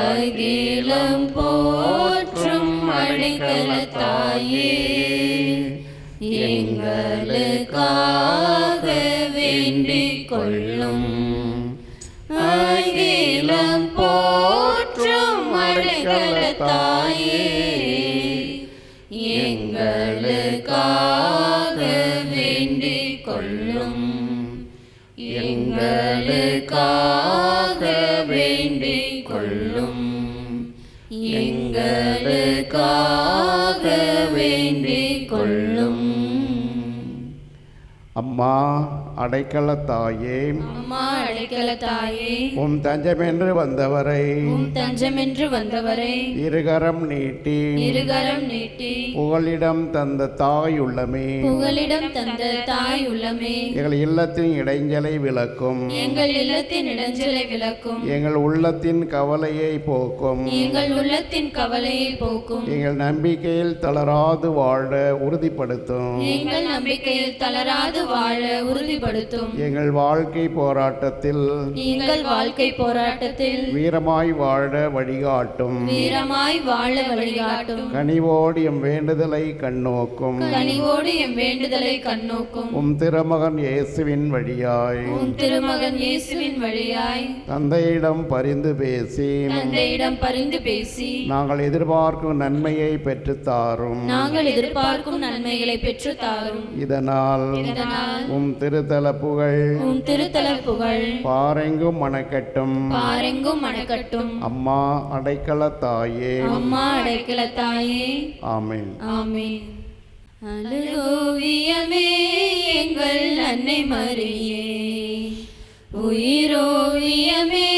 அகிலம் போற்றும் அடைக்கலத்தாயே, எங்களுக்காக வேண்டிக் கொள்ளும். அகிலம் போற்றும் அடைக்கலத்தாயே, எங்களுக்காக வேண்டிக் கொள்ளும். எங்களுக்காக வேண்டிக் கொள்ளும். எங்களுக்காக வேண்டிக் கொள்ளும். அம்மா அடைக்கலத்தாயே, அம்மா அடைக்கலத்தாயே, உம் தஞ்சமென்று வந்தவரை உம் தஞ்சமென்று வந்தவரை இருகரம் நீட்டி இருகரம் நீட்டி புகலிடம் தந்த தாய் உள்ளமே, புகலிடம் தந்த தாய் உள்ளமே, எங்கள் இல்லத்தின் இடைஞ்சலை விளக்கும், எங்கள் இல்லத்தின் இடைஞ்சலை விளக்கும், எங்கள் உள்ளத்தின் கவலையை போக்கும், எங்கள் உள்ளத்தின் கவலையை போக்கும், எங்கள் நம்பிக்கையில் தளராது வாழ உறுதிப்படுத்தும், எங்கள் நம்பிக்கையில் தளராது வாழ உறுதிப்படுத்தும், எங்கள் வாழ்க்கை போராட்டத்தில் எங்கள் வாழ்க்கை போராட்டத்தில் வீரமாய் வாழ வழிகாட்டும், வீரமாய் வாழ வழிகாட்டும், கனிவோடு எம் வேண்டுதலை கண்ணோக்கும், கனிவோடு எம் வேண்டுதலை கண்ணோக்கும், உம் திருமகன் இயேசுவின் வழியாய் உம் திருமகன் இயேசுவின் வழியாய் தந்தையிடம் பரிந்து பேசி தந்தையிடம் பரிந்து பேசி நாங்கள் எதிர்பார்க்கும் நன்மையை பெற்றுத்தாரும். நாங்கள் எதிர்பார்க்கும் நன்மைகளை பெற்று தாரும். இதனால் உம் திருத்தல புகழ் உம் திருத்தல புகழ் பாரெங்கும் மணக்கட்டும். பாரெங்கும் மணக்கட்டும். அம்மா அடைக்கலத்தாயே, அம்மா அடைக்கலத்தாயே, ஆமென். ஆமென். அழகோவியமே எங்கள் அன்னை மரியே, உயிரோவியமே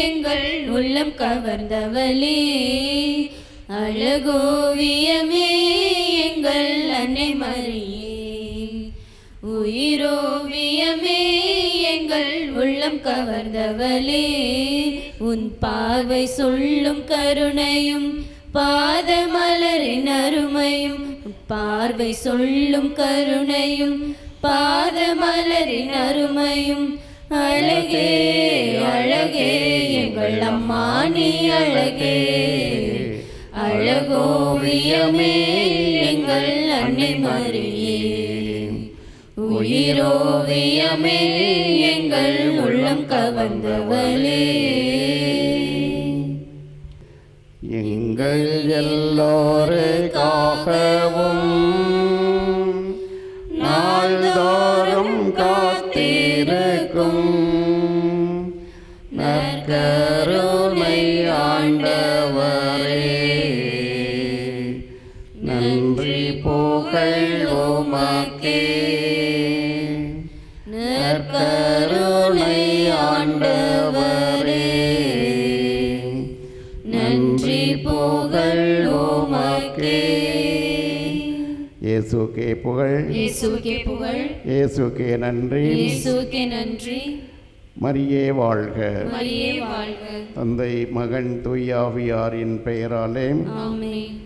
எங்கள் உள்ளம் கவர்ந்தவளே, அழகோவியமே எங்கள் அன்னை மரியே, உயிரோவியமே எங்கள் உள்ளம் கவர்ந்தவளே, உன் பார்வை சொல்லும் கருணையும் பாதமலரின் அருமையும், பார்வை சொல்லும் கருணையும் பாதமலரின் அருமையும், அழகே அழகே எங்கள் அம்மா நீ அழகே, அழகோவியமே எங்கள் அன்னை மரியே, உயிரோவியமே எங்கள் உள்ளம் கவர்ந்தவளே. எங்கள் எல்லோருக்காக நாள்தோறும் காத்திருக்கும் நற்கருணை ஆண்டவரே, நன்றி புகழ் உமக்கே. நற்கருணை ஆண்டவரே, நன்றி புகழ் உமக்கே. இயேசுக்கே புகழ், இயேசுவுக்கே புகழ், இயேசுக்கே நன்றி, இயேசுவுக்கே நன்றி. மரியே வாழ்க. மரியே வாழ்க. தந்தை மகன் தூயாவியாரின் பெயராலே ஆமென்.